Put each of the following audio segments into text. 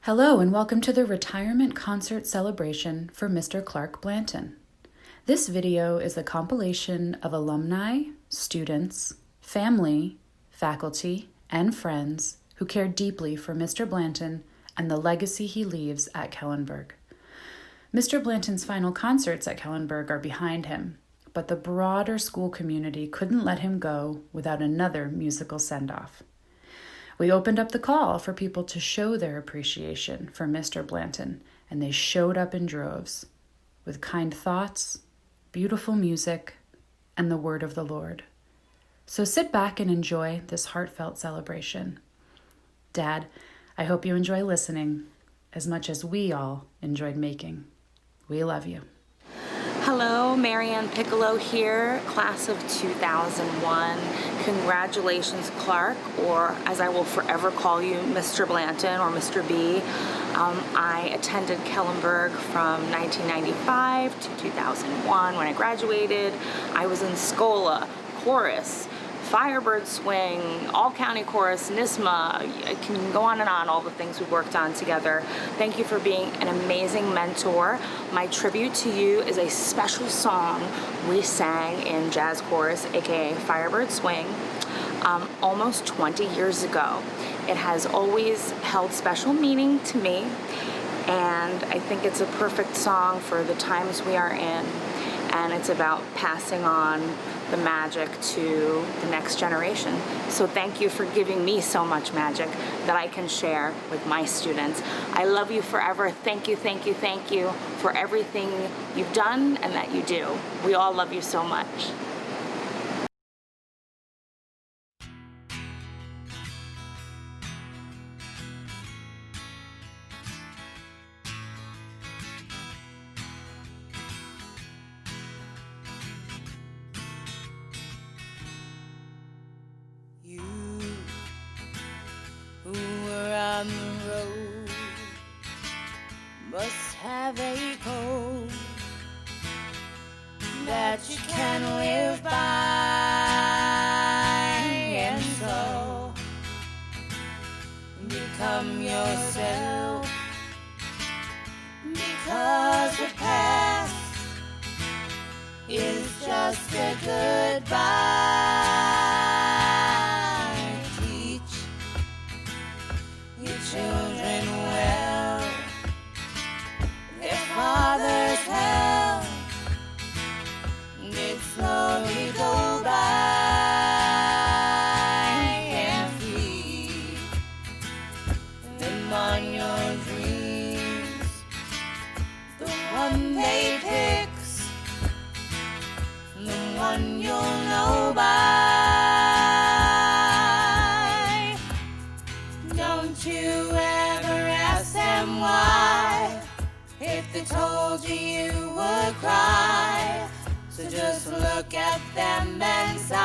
Hello and welcome to the retirement concert celebration for Mr. Clark Blanton. This video is a compilation of alumni, students, family, faculty, and friends who care deeply for Mr. Blanton and the legacy he leaves at Kellenberg. Mr. Blanton's final concerts at Kellenberg are behind him, but the broader school community couldn't let him go without another musical send-off. We opened up the call for people to show their appreciation for Mr. Blanton, and they showed up in droves with kind thoughts, beautiful music, and the word of the Lord. So sit back and enjoy this heartfelt celebration. Dad, I hope you enjoy listening as much as we all enjoyed making. We love you. Hello, Marianne Piccolo here, class of 2001. Congratulations, Clark, or as I will forever call you, Mr. Blanton or Mr. B. I attended Kellenberg from 1995 to 2001. When I graduated, I was in Scola, chorus, Firebird Swing, all-county chorus, NISMA. I can go on and on, all the things we worked on together. Thank you for being an amazing mentor. My tribute to you is a special song we sang in jazz chorus, aka Firebird Swing, almost 20 years ago. It has always held special meaning to me, and I think it's a perfect song for the times we are in, and it's about passing on the magic to the next generation. So thank you for giving me so much magic that I can share with my students. I love you forever. Thank you, thank you, thank you for everything you've done and that you do. We all love you so much. Who were on the road must have a code that you can live by, and so become yourself, because the past is just a goodbye. Children well, their father's help did slowly go by, and feed them on your dreams, the one they picks, the one you'll know by. Don't you ever ask them why, if they told you you would cry. So just look at them and sigh,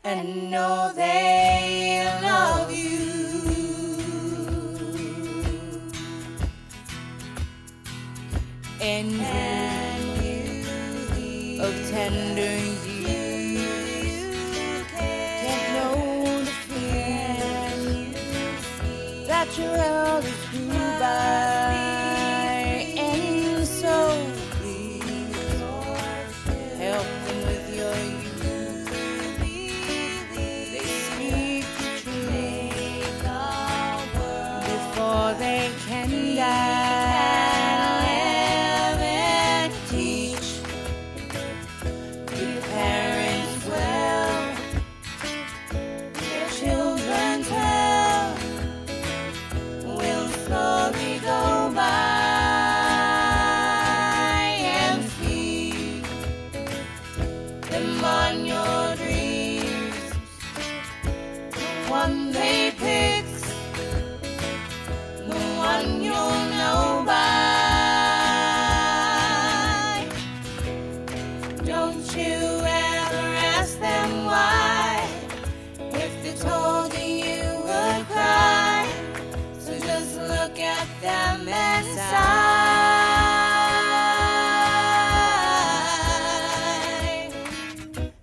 and know they love you. And you of tender that your elders grew by, and so please help them with your youth. They speak the truth before they can die, and teach your parents well, their children's well slowly go by, and feed them on your dreams, the one they picks, the one you'll know by. Don't you ever ask them why, if they told you you would cry. Just look at them and sigh,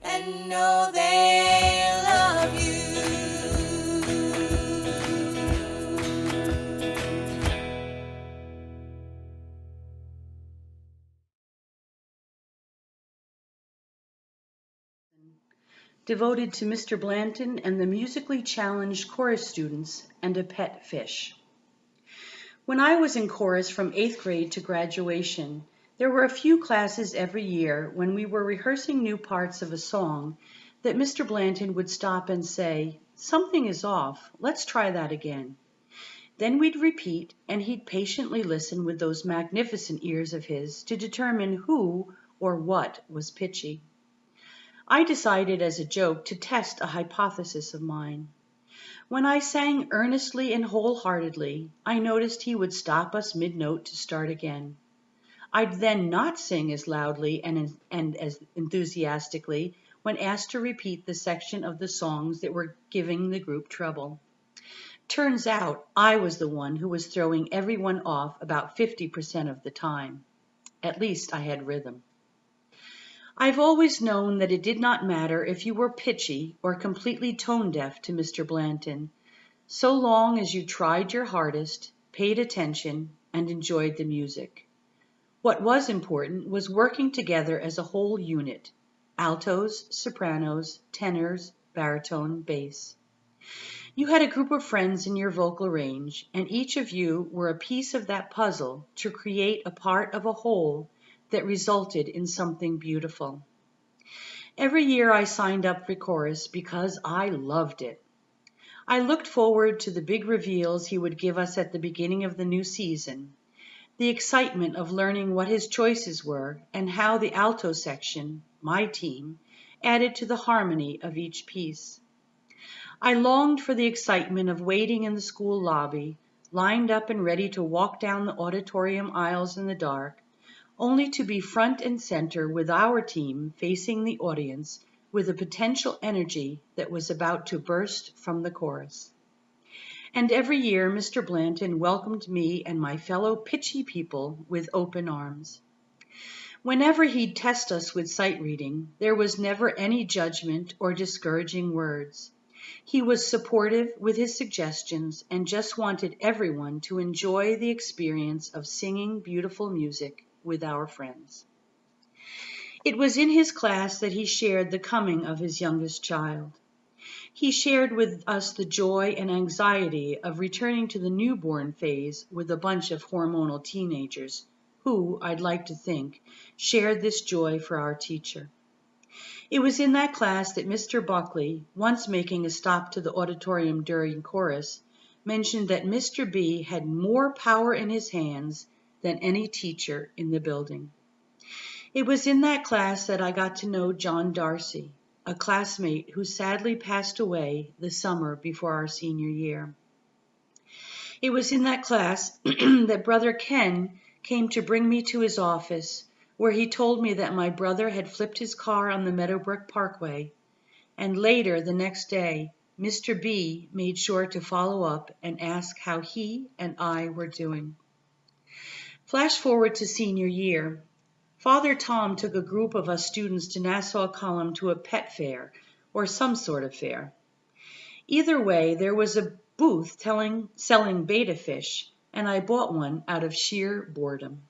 and know they love devoted to Mr. Blanton and the musically challenged chorus students, and a pet fish. When I was in chorus from 8th grade to graduation, there were a few classes every year when we were rehearsing new parts of a song that Mr. Blanton would stop and say, "Something is off, let's try that again." Then we'd repeat, and he'd patiently listen with those magnificent ears of his to determine who or what was pitchy. I decided as a joke to test a hypothesis of mine. When I sang earnestly and wholeheartedly, I noticed he would stop us mid-note to start again. I'd then not sing as loudly and as enthusiastically when asked to repeat the section of the songs that were giving the group trouble. Turns out I was the one who was throwing everyone off about 50% of the time. At least I had rhythm. I've always known that it did not matter if you were pitchy or completely tone-deaf to Mr. Blanton, so long as you tried your hardest, paid attention, and enjoyed the music. What was important was working together as a whole unit: altos, sopranos, tenors, baritone, bass. You had a group of friends in your vocal range, and each of you were a piece of that puzzle to create a part of a whole that resulted in something beautiful. Every year I signed up for chorus because I loved it. I looked forward to the big reveals he would give us at the beginning of the new season, the excitement of learning what his choices were and how the alto section, my team, added to the harmony of each piece. I longed for the excitement of waiting in the school lobby, lined up and ready to walk down the auditorium aisles in the dark, only to be front and center with our team facing the audience with a potential energy that was about to burst from the chorus. And every year Mr. Blanton welcomed me and my fellow pitchy people with open arms. Whenever he'd test us with sight reading, there was never any judgment or discouraging words. He was supportive with his suggestions and just wanted everyone to enjoy the experience of singing beautiful music with our friends. It was in his class that he shared the coming of his youngest child. He shared with us the joy and anxiety of returning to the newborn phase with a bunch of hormonal teenagers who, I'd like to think, shared this joy for our teacher. It was in that class that Mr. Buckley, once making a stop to the auditorium during chorus, mentioned that Mr. B had more power in his hands than any teacher in the building. It was in that class that I got to know John Darcy, a classmate who sadly passed away the summer before our senior year. It was in that class that Brother Ken came to bring me to his office, where he told me that my brother had flipped his car on the Meadowbrook Parkway, and later the next day, Mr. B made sure to follow up and ask how he and I were doing. Flash forward to senior year. Father Tom took a group of us students to Nassau Column to a pet fair, or some sort of fair. Either way, there was a booth selling betta fish, and I bought one out of sheer boredom.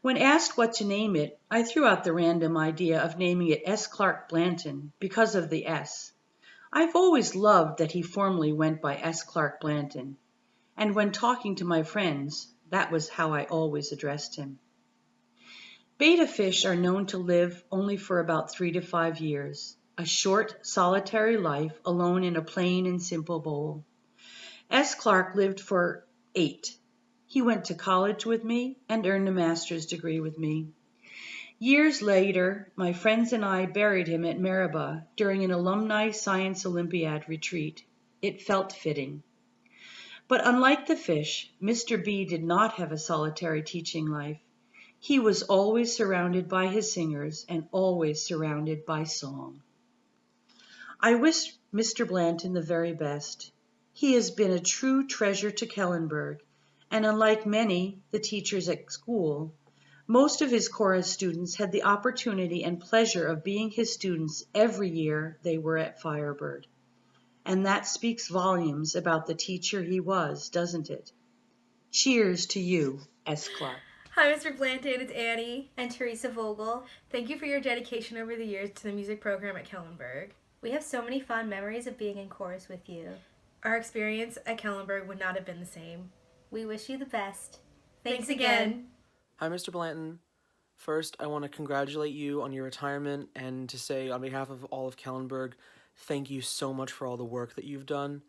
When asked what to name it, I threw out the random idea of naming it S. Clark Blanton because of the S. I've always loved that he formerly went by S. Clark Blanton, and when talking to my friends, that was how I always addressed him. Betta fish are known to live only for about 3 to 5 years, a short, solitary life alone in a plain and simple bowl. S. Clark lived for 8. He went to college with me and earned a master's degree with me. Years later, my friends and I buried him at Maribah during an alumni science Olympiad retreat. It felt fitting. But unlike the fish, Mr. B did not have a solitary teaching life. He was always surrounded by his singers and always surrounded by song. I wish Mr. Blanton the very best. He has been a true treasure to Kellenberg, and unlike many, the teachers at school, most of his chorus students had the opportunity and pleasure of being his students every year they were at Firebird. And that speaks volumes about the teacher he was, doesn't it? Cheers to you, S. Clark. Hi, Mr. Blanton. It's Annie and Teresa Vogel. Thank you for your dedication over the years to the music program at Kellenberg. We have so many fond memories of being in chorus with you. Our experience at Kellenberg would not have been the same. We wish you the best. Thanks again. Hi, Mr. Blanton. First, I want to congratulate you on your retirement and to say, on behalf of all of Kellenberg, thank you so much for all the work that you've done.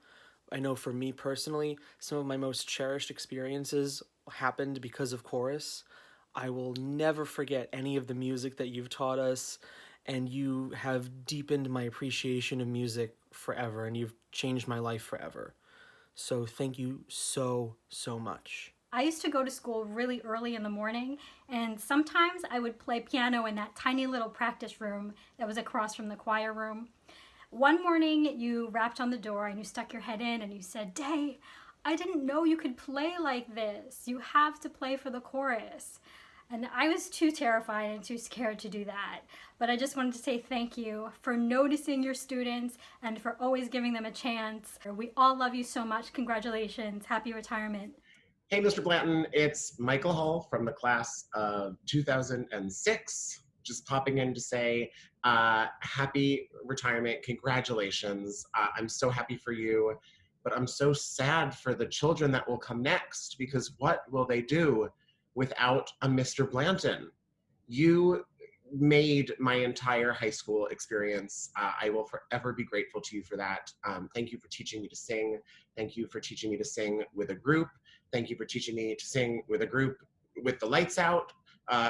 I know for me personally, some of my most cherished experiences happened because of chorus. I will never forget any of the music that you've taught us, and you have deepened my appreciation of music forever, and you've changed my life forever. So thank you so, so much. I used to go to school really early in the morning, and sometimes I would play piano in that tiny little practice room that was across from the choir room. One morning you rapped on the door and you stuck your head in and you said, "Day, I didn't know you could play like this. You have to play for the chorus." And I was too terrified and too scared to do that. But I just wanted to say thank you for noticing your students and for always giving them a chance. We all love you so much. Congratulations. Happy retirement. Hey, Mr. Blanton, it's Michael Hull from the class of 2006. Just popping in to say happy retirement, congratulations. I'm so happy for you, but I'm so sad for the children that will come next, because what will they do without a Mr. Blanton? You made my entire high school experience. I will forever be grateful to you for that. Thank you for teaching me to sing. Thank you for teaching me to sing with a group. Thank you for teaching me to sing with a group with the lights out,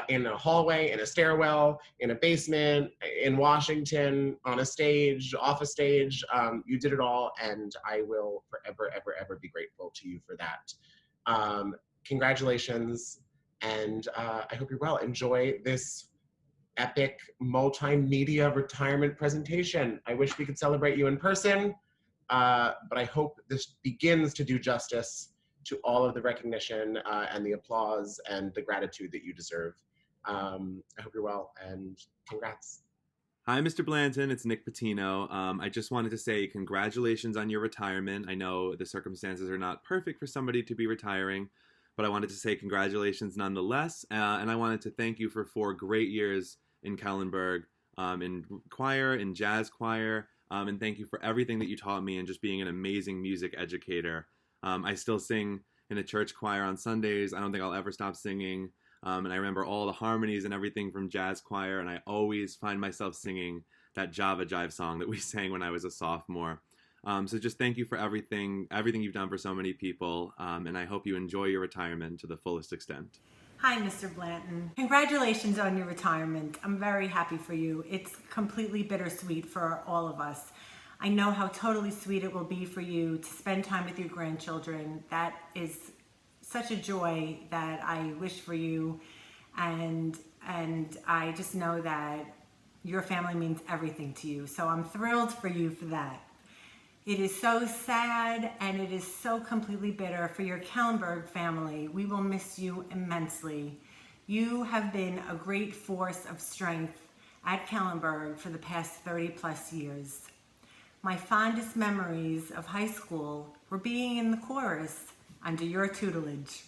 in a hallway, in a stairwell, in a basement, in Washington, on a stage, off a stage. You did it all, and I will forever, ever, ever be grateful to you for that. Congratulations, and I hope you're well. Enjoy this epic multimedia retirement presentation. I wish we could celebrate you in person, but I hope this begins to do justice to all of the recognition and the applause and the gratitude that you deserve. I hope you're well, and congrats. Hi, Mr. Blanton. It's Nick Patino. I just wanted to say congratulations on your retirement. I know the circumstances are not perfect for somebody to be retiring, but I wanted to say congratulations nonetheless. And I wanted to thank you for 4 great years in Kellenberg, in choir, in jazz choir, and thank you for everything that you taught me and just being an amazing music educator. I still sing in a church choir on Sundays. I don't think I'll ever stop singing. And I remember all the harmonies and everything from jazz choir, and I always find myself singing that Java Jive song that we sang when I was a sophomore. So just thank you for everything you've done for so many people, and I hope you enjoy your retirement to the fullest extent. Hi, Mr. Blanton. Congratulations on your retirement. I'm very happy for you. It's completely bittersweet for all of us. I know how totally sweet it will be for you to spend time with your grandchildren. That is such a joy that I wish for you, and I just know that your family means everything to you. So I'm thrilled for you for that. It is so sad, and it is so completely bitter for your Kellenberg family. We will miss you immensely. You have been a great force of strength at Kellenberg for the past 30 plus years. My fondest memories of high school were being in the chorus under your tutelage.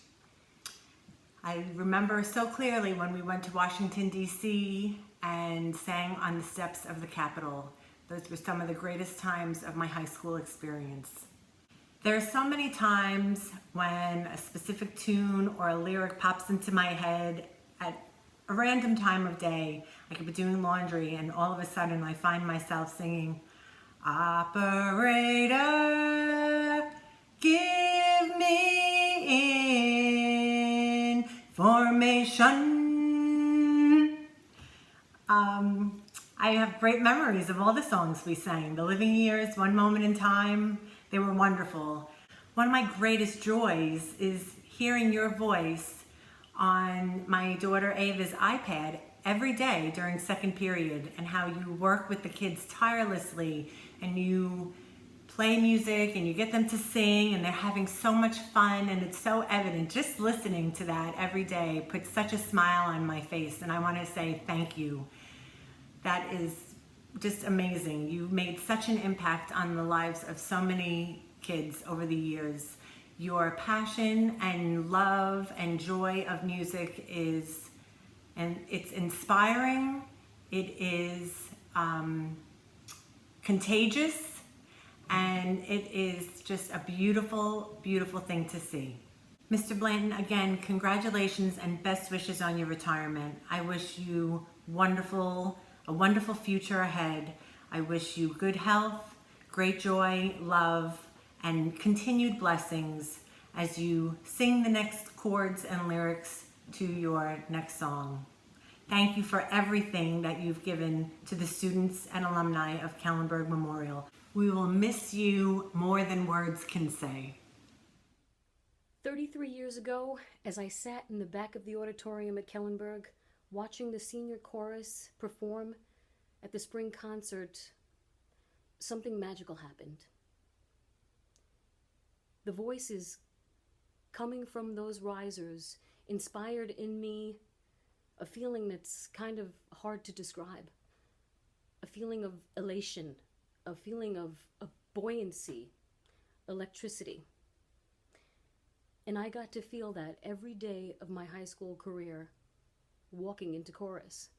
I remember so clearly when we went to Washington, D.C. and sang on the steps of the Capitol. Those were some of the greatest times of my high school experience. There are so many times when a specific tune or a lyric pops into my head at a random time of day. I could be doing laundry and all of a sudden I find myself singing, "Operator, give me information." I have great memories of all the songs we sang. The Living Years, One Moment in Time, they were wonderful. One of my greatest joys is hearing your voice on my daughter Ava's iPad every day during second period, and how you work with the kids tirelessly and you play music and you get them to sing and they're having so much fun, and it's so evident. Just listening to that every day puts such a smile on my face, and I want to say thank you. That is just amazing. You've made such an impact on the lives of so many kids over the years. Your passion and love and joy of music is, and it's inspiring. It is contagious, and it is just a beautiful, beautiful thing to see. Mr. Blanton, again, congratulations and best wishes on your retirement. I wish you a wonderful future ahead. I wish you good health, great joy, love, and continued blessings as you sing the next chords and lyrics to your next song. Thank you for everything that you've given to the students and alumni of Kellenberg Memorial. We will miss you more than words can say. 33 years ago, as I sat in the back of the auditorium at Kellenberg, watching the senior chorus perform at the spring concert, something magical happened. The voices coming from those risers inspired in me a feeling that's kind of hard to describe. A feeling of elation, a feeling of buoyancy, electricity. And I got to feel that every day of my high school career, walking into chorus.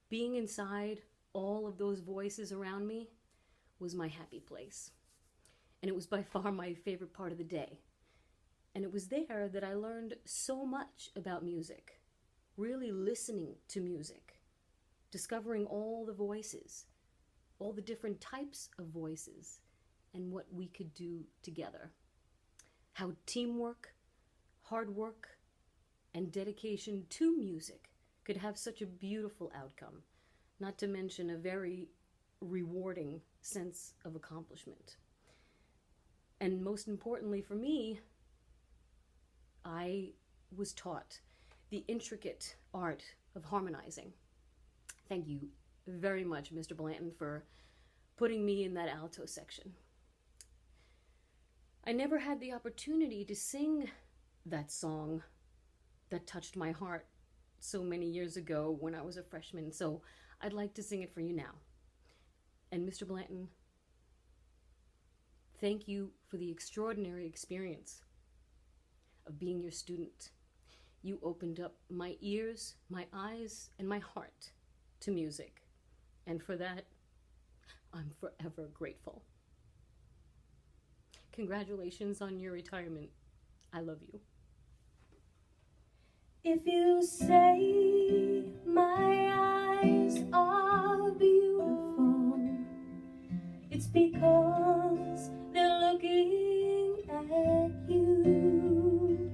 Being inside all of those voices around me was my happy place. And it was by far my favorite part of the day. And it was there that I learned so much about music, really listening to music, discovering all the voices, all the different types of voices, and what we could do together. How teamwork, hard work, and dedication to music could have such a beautiful outcome, not to mention a very rewarding sense of accomplishment. And most importantly for me, I was taught the intricate art of harmonizing. Thank you very much, Mr. Blanton, for putting me in that alto section. I never had the opportunity to sing that song that touched my heart so many years ago when I was a freshman, so I'd like to sing it for you now. And Mr. Blanton, thank you for the extraordinary experience of being your student. You opened up my ears, my eyes, and my heart to music, and for that, I'm forever grateful. Congratulations on your retirement. I love you. If you say my eyes are beautiful, it's because they're looking at you.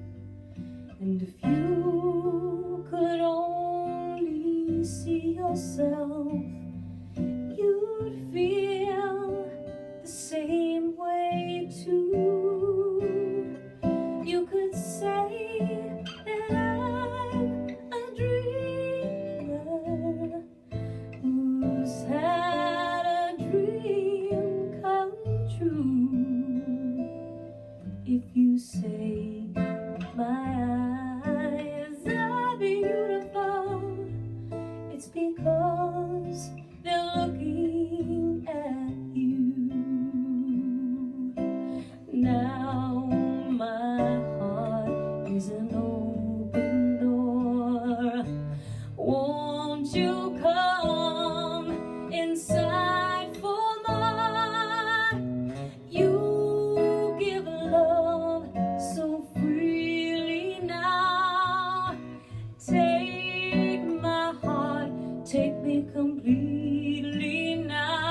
And if you could only see yourself, you'd feel the same way too. You could say that I'm a dreamer who's had a dream come true. If you say my eyes are beautiful, it's because they're looking at you. Now my heart is an open door. Won't you come inside for more? You give love so freely now. Take my heart, take me completely now.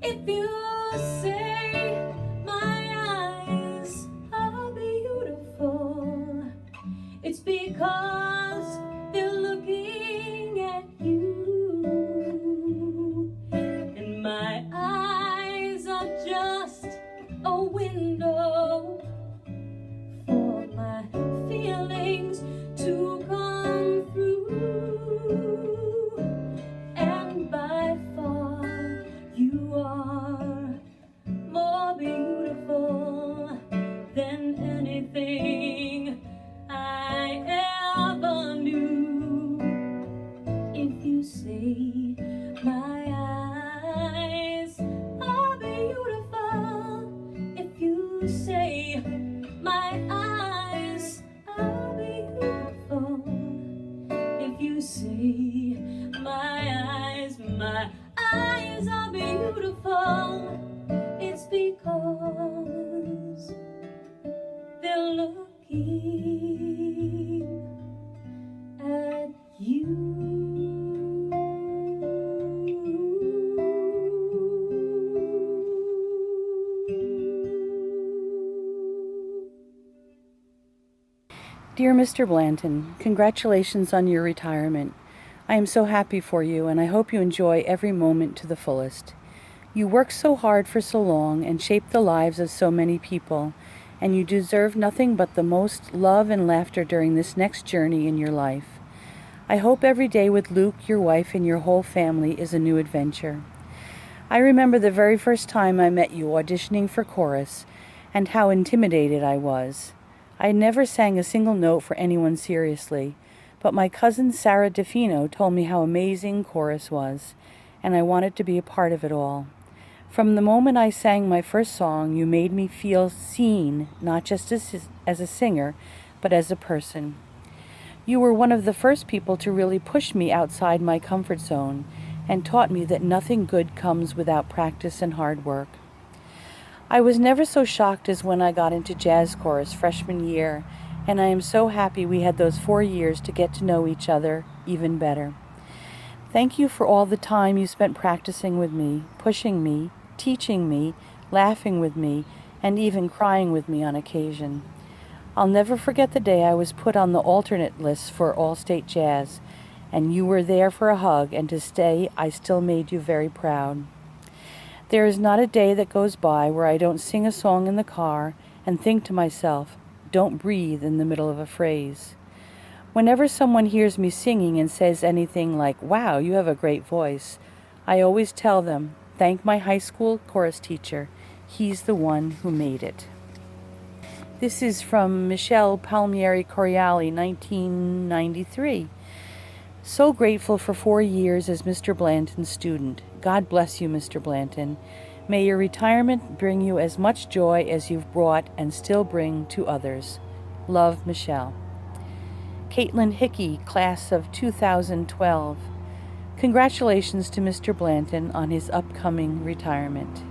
If you say my eyes are beautiful, it's because they're looking at you. And my eyes are just a window for my feelings to come through. And by far you are more beautiful than anything I ever knew. If you say my eyes my eyes are beautiful, it's because they're looking at you. Dear Mr. Blanton, congratulations on your retirement. I am so happy for you, and I hope you enjoy every moment to the fullest. You worked so hard for so long and shaped the lives of so many people, and you deserve nothing but the most love and laughter during this next journey in your life. I hope every day with Luke, your wife, and your whole family is a new adventure. I remember the very first time I met you auditioning for chorus, and how intimidated I was. I never sang a single note for anyone seriously, but my cousin Sarah DeFino told me how amazing chorus was, and I wanted to be a part of it all. From the moment I sang my first song, you made me feel seen, not just as a singer, but as a person. You were one of the first people to really push me outside my comfort zone and taught me that nothing good comes without practice and hard work. I was never so shocked as when I got into jazz chorus freshman year, and I am so happy we had those 4 years to get to know each other even better. Thank you for all the time you spent practicing with me, pushing me, teaching me, laughing with me, and even crying with me on occasion. I'll never forget the day I was put on the alternate list for All-State Jazz, and you were there for a hug, and to stay, I still made you very proud. There is not a day that goes by where I don't sing a song in the car and think to myself, don't breathe in the middle of a phrase. Whenever someone hears me singing and says anything like, wow, you have a great voice, I always tell them, thank my high school chorus teacher. He's the one who made it. This is from Michelle Palmieri Coriali, 1993. So grateful for 4 years as Mr. Blanton's student. God bless you, Mr. Blanton. May your retirement bring you as much joy as you've brought and still bring to others. Love, Michelle. Caitlin Hickey, class of 2012. Congratulations to Mr. Blanton on his upcoming retirement.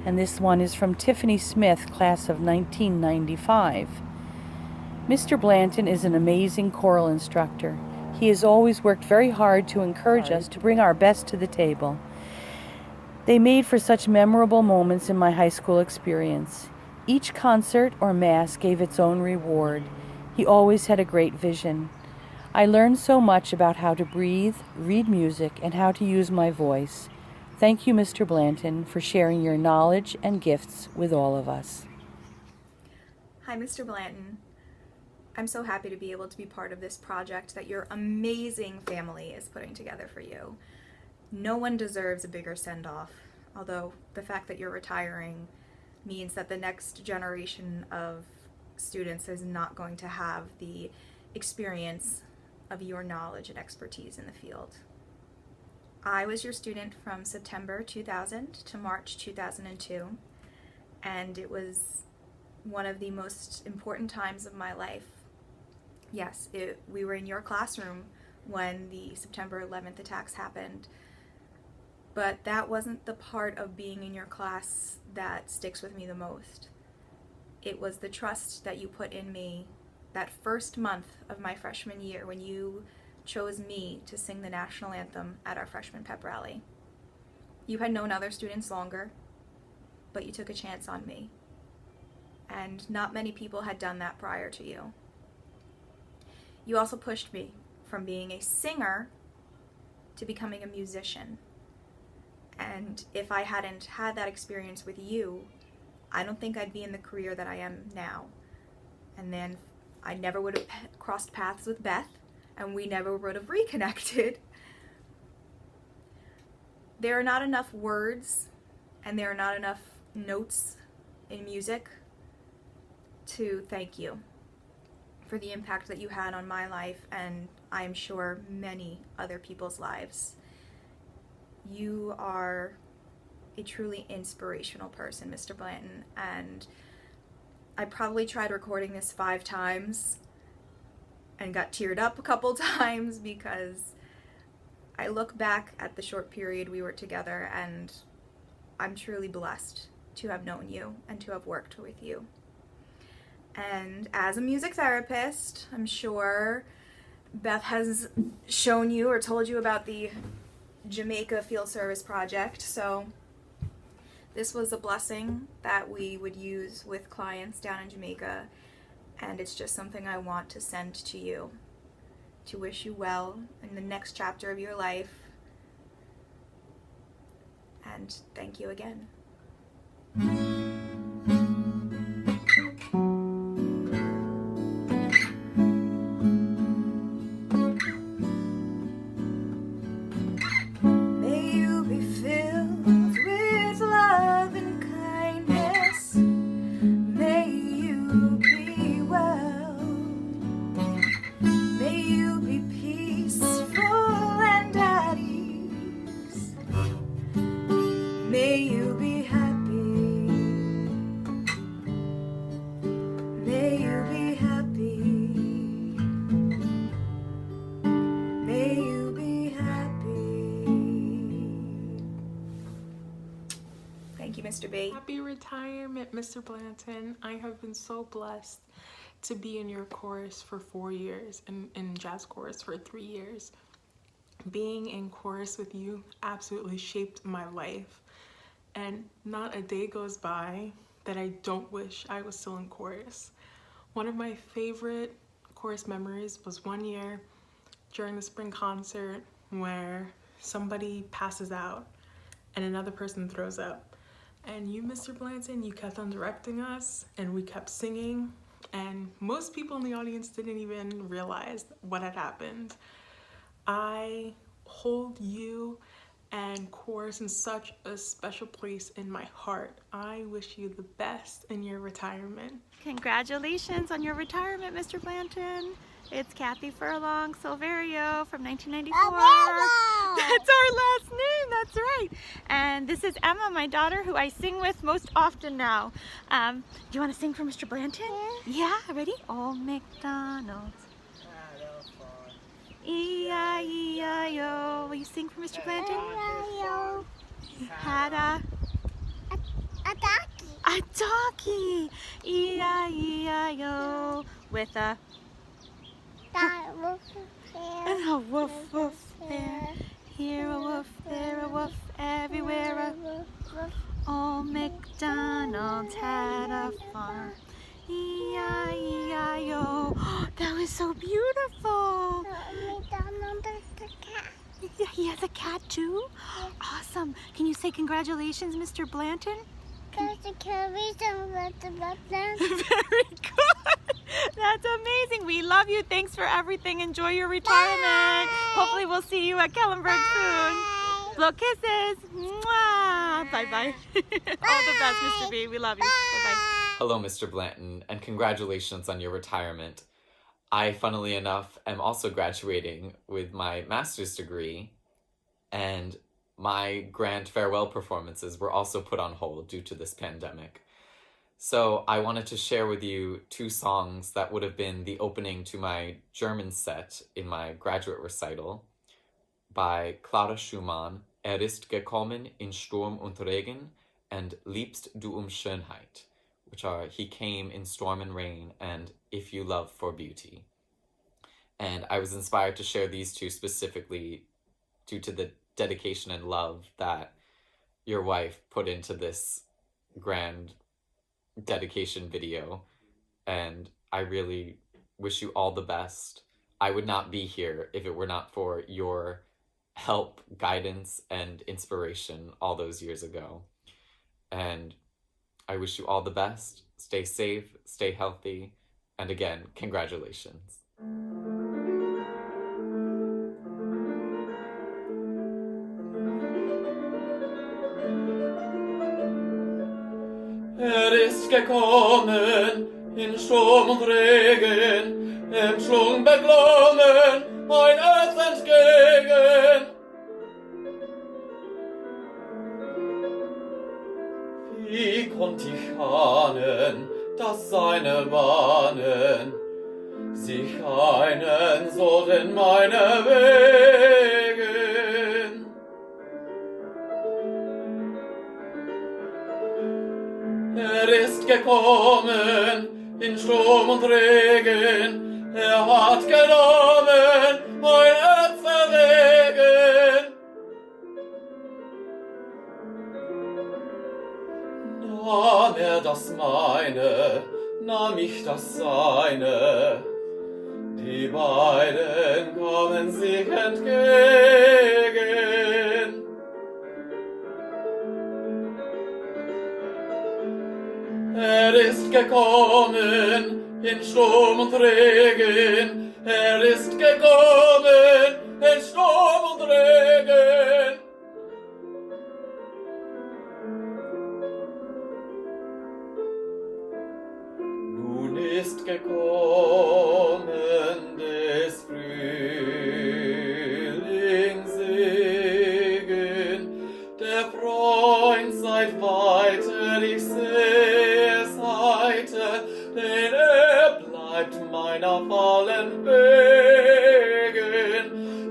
And this one is from Tiffany Smith, class of 1995. Mr. Blanton is an amazing choral instructor. He has always worked very hard to encourage us to bring our best to the table. They made for such memorable moments in my high school experience. Each concert or mass gave its own reward. He always had a great vision. I learned so much about how to breathe, read music, and how to use my voice. Thank you, Mr. Blanton, for sharing your knowledge and gifts with all of us. Hi, Mr. Blanton. I'm so happy to be able to be part of this project that your amazing family is putting together for you. No one deserves a bigger send-off, although the fact that you're retiring means that the next generation of students is not going to have the experience of your knowledge and expertise in the field. I was your student from September 2000 to March 2002, and it was one of the most important times of my life. Yes, we were in your classroom when the September 11th attacks happened, but that wasn't the part of being in your class that sticks with me the most. It was the trust that you put in me that first month of my freshman year when you chose me to sing the national anthem at our freshman pep rally. You had known other students longer, but you took a chance on me. And not many people had done that prior to you. You also pushed me from being a singer to becoming a musician. And if I hadn't had that experience with you, I don't think I'd be in the career that I am now. And then I never would have crossed paths with Beth, and we never would have reconnected. There are not enough words, and there are not enough notes in music to thank you for the impact that you had on my life, and I'm sure many other people's lives. You are a truly inspirational person, Mr. Blanton, and I probably tried recording this 5 times and got teared up a couple times because I look back at the short period we were together, and I'm truly blessed to have known you and to have worked with you. And as a music therapist, I'm sure Beth has shown you or told you about the Jamaica Field Service Project. So this was a blessing that we would use with clients down in Jamaica, and it's just something I want to send to you, to wish you well in the next chapter of your life. And thank you again. May you be filled with love and kindness. May you be well. May you be peaceful and at ease. May you be happy. May you be happy. May you be happy. Thank you, Mr. B. Happy retirement, Mr. Blanton. I have been so blessed to be in your chorus for 4 years and in jazz chorus for 3 years. Being in chorus with you absolutely shaped my life. And not a day goes by that I don't wish I was still in chorus. One of my favorite chorus memories was one year during the spring concert where somebody passes out and another person throws up. And you, Mr. Blanton, you kept on directing us and we kept singing, and most people in the audience didn't even realize what had happened. I hold you and chorus in such a special place in my heart. I wish you the best in your retirement. Congratulations on your retirement, Mr. Blanton. It's Kathy Furlong Silverio from 1994. That's our last name, that's right. And this is Emma, my daughter, who I sing with most often now. Do you want to sing for Mr. Blanton? Yeah, ready? Old MacDonald's E-I-E-I-O. Will you sing for Mr. Blanton? E-I-O. Had a donkey. E-I-E-I-O. With a and a woof woof there. Here a woof, there a woof, everywhere a Old MacDonald had a farm. E-I-E-I-O. That was so beautiful. Yeah, he has a cat too? Awesome. Can you say congratulations, Mr. Blanton? Very good. That's amazing. We love you. Thanks for everything. Enjoy your retirement. Hopefully we'll see you at Kellenberg soon. Blow kisses. Mwah. Bye-bye. All the best, Mr. B. We love you. Bye-bye. Hello, Mr. Blanton, and congratulations on your retirement. I, funnily enough, am also graduating with my master's degree, and my grand farewell performances were also put on hold due to this pandemic. So I wanted to share with you 2 songs that would have been the opening to my German set in my graduate recital by Clara Schumann, ist gekommen in Sturm und Regen, and Liebst du Schönheit, which are He Came in Storm and Rain and If You Love for Beauty. And I was inspired to share these 2 specifically due to the dedication and love that your wife put into this grand dedication video, and I really wish you all the best. I would not be here if it were not for your help, guidance, and inspiration all those years ago. And I wish you all the best. Stay safe, stay healthy, and again, congratulations. Ist gekommen in Sturm und Regen, im Schwung beklommen, ein Ötz entgegen. Wie konnt ich ahnen, dass seine Bahnen sich einen so in meine Wege ist gekommen in Sturm und Regen, hat genommen mein Herz verwegen. Nahm das meine, nahm ich das seine, die beiden kamen sich entgegen. Ist gekommen in Sturm und Regen, ist gekommen in Sturm und Regen. Nun ist gekommen des Frühlings Segen, der Freund seit weiter ich sehe Seite, denn bleibt meiner vollen wegen,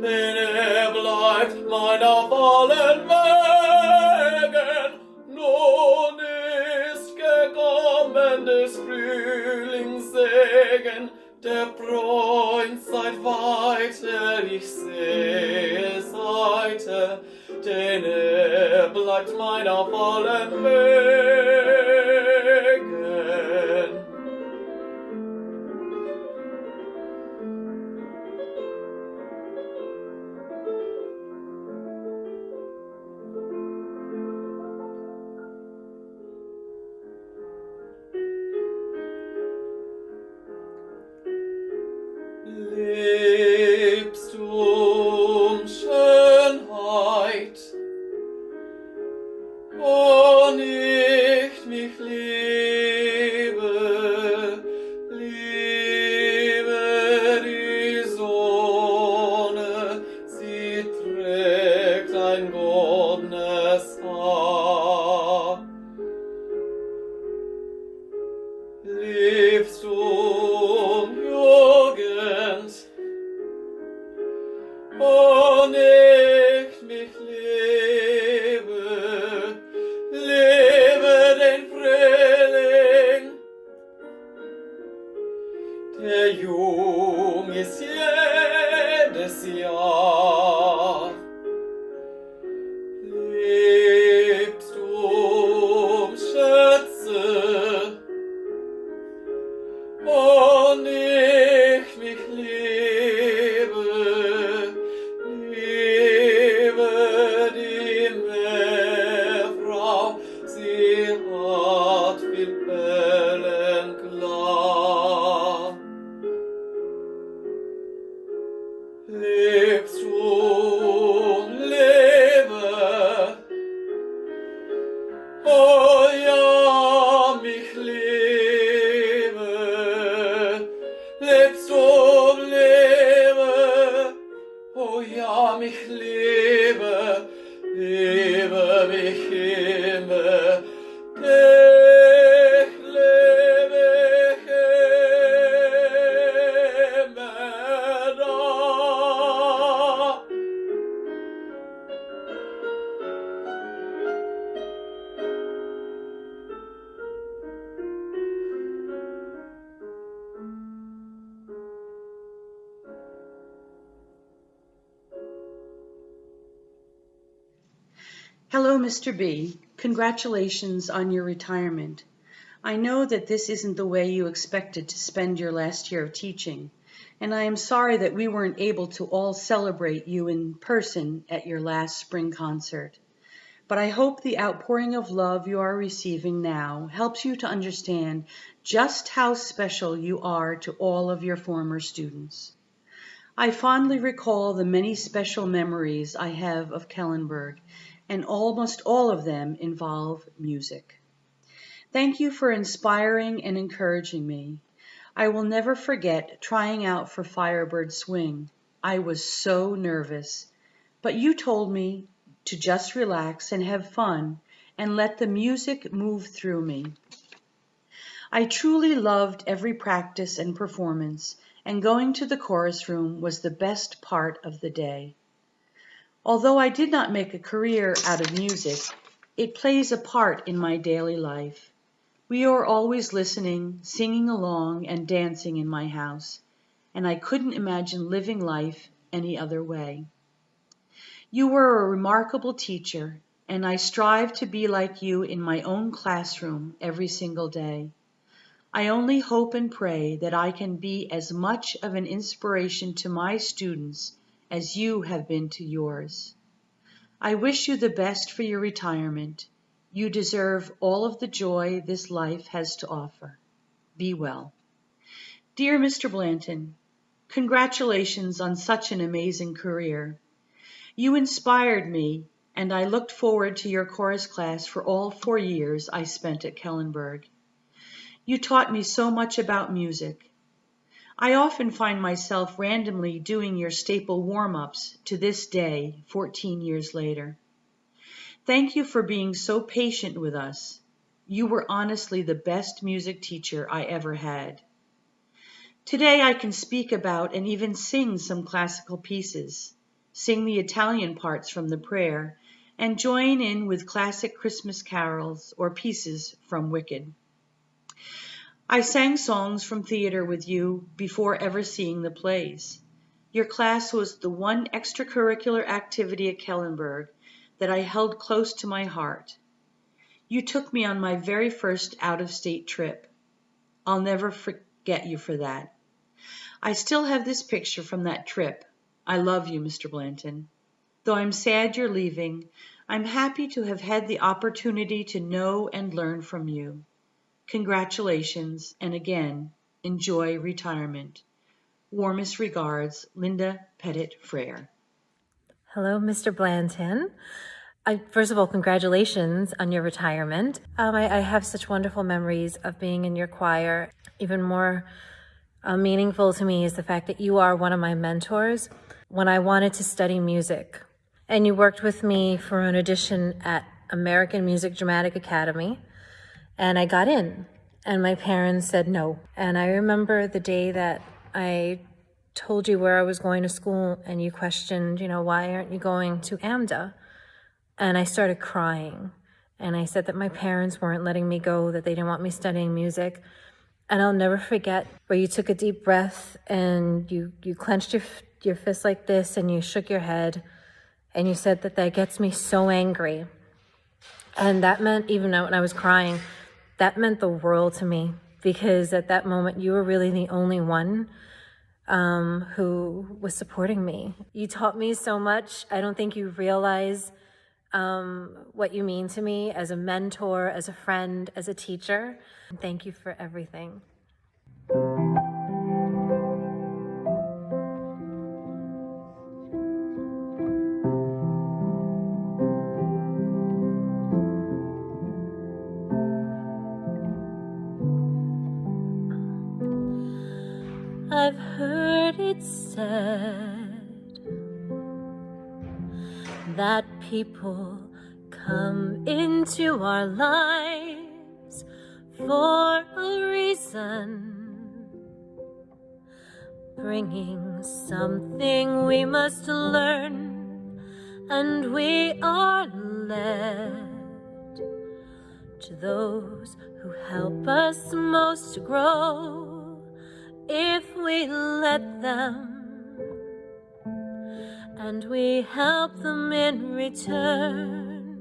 denn bleibt meiner vollen wegen. Nun ist gekommen des Frühlings Segen, der Freund seit weiter ich sehe Seite, denn bleibt meiner vollen wegen. Lebst um Schönheit, oh nicht mich liebe, liebe die Sonne, sie trägt ein goldenes Haar. Lebst um Jugend, oh nicht mich lebe, lebe den Frühling, der jung ist jedes Jahr. Lebst um Schätze, oh nicht mich lebe, liebe die Meerfrau, sie hat viel Wellen klar. Lebst lebe, oh ja, mich lebe, lebst lebe, oh ja, mich lebe, lebe mich immer, dich lebe ich immer da. Hello, Mr. B. Congratulations on your retirement. I know that this isn't the way you expected to spend your last year of teaching, and I am sorry that we weren't able to all celebrate you in person at your last spring concert. But I hope the outpouring of love you are receiving now helps you to understand just how special you are to all of your former students. I fondly recall the many special memories I have of Kellenberg, and almost all of them involve music. Thank you for inspiring and encouraging me. I will never forget trying out for Firebird Swing. I was so nervous, but you told me to just relax and have fun and let the music move through me. I truly loved every practice and performance, and going to the chorus room was the best part of the day. Although I did not make a career out of music, it plays a part in my daily life. We are always listening, singing along, and dancing in my house, and I couldn't imagine living life any other way. You were a remarkable teacher, and I strive to be like you in my own classroom every single day. I only hope and pray that I can be as much of an inspiration to my students as you have been to yours. I wish you the best for your retirement. You deserve all of the joy this life has to offer. Be well. Dear Mr. Blanton, congratulations on such an amazing career. You inspired me, and I looked forward to your chorus class for all 4 years I spent at Kellenberg. You taught me so much about music. I often find myself randomly doing your staple warm-ups to this day, 14 years later. Thank you for being so patient with us. You were honestly the best music teacher I ever had. Today I can speak about and even sing some classical pieces, sing the Italian parts from the prayer, and join in with classic Christmas carols or pieces from Wicked. I sang songs from theater with you before ever seeing the plays. Your class was the one extracurricular activity at Kellenberg that I held close to my heart. You took me on my very first out-of-state trip. I'll never forget you for that. I still have this picture from that trip. I love you, Mr. Blanton. Though I'm sad you're leaving, I'm happy to have had the opportunity to know and learn from you. Congratulations, and again, enjoy retirement. Warmest regards, Linda Pettit-Frere. Hello, Mr. Blanton. First of all, congratulations on your retirement. I have such wonderful memories of being in your choir. Even more meaningful to me is the fact that you are one of my mentors when I wanted to study music. And you worked with me for an audition at American Music Dramatic Academy, and I got in, and my parents said no. And I remember the day that I told you where I was going to school, and you questioned, why aren't you going to AMDA? And I started crying, and I said that my parents weren't letting me go, that they didn't want me studying music. And I'll never forget where you took a deep breath and you clenched your fist like this, and you shook your head, and you said that gets me so angry. And that meant, even when I was crying, that meant the world to me, because at that moment you were really the only one who was supporting me. You taught me so much. I don't think you realize what you mean to me as a mentor, as a friend, as a teacher. Thank you for everything. I've heard it said that people come into our lives for a reason, bringing something we must learn, and we are led to those who help us most to grow. If we let them, and we help them in return.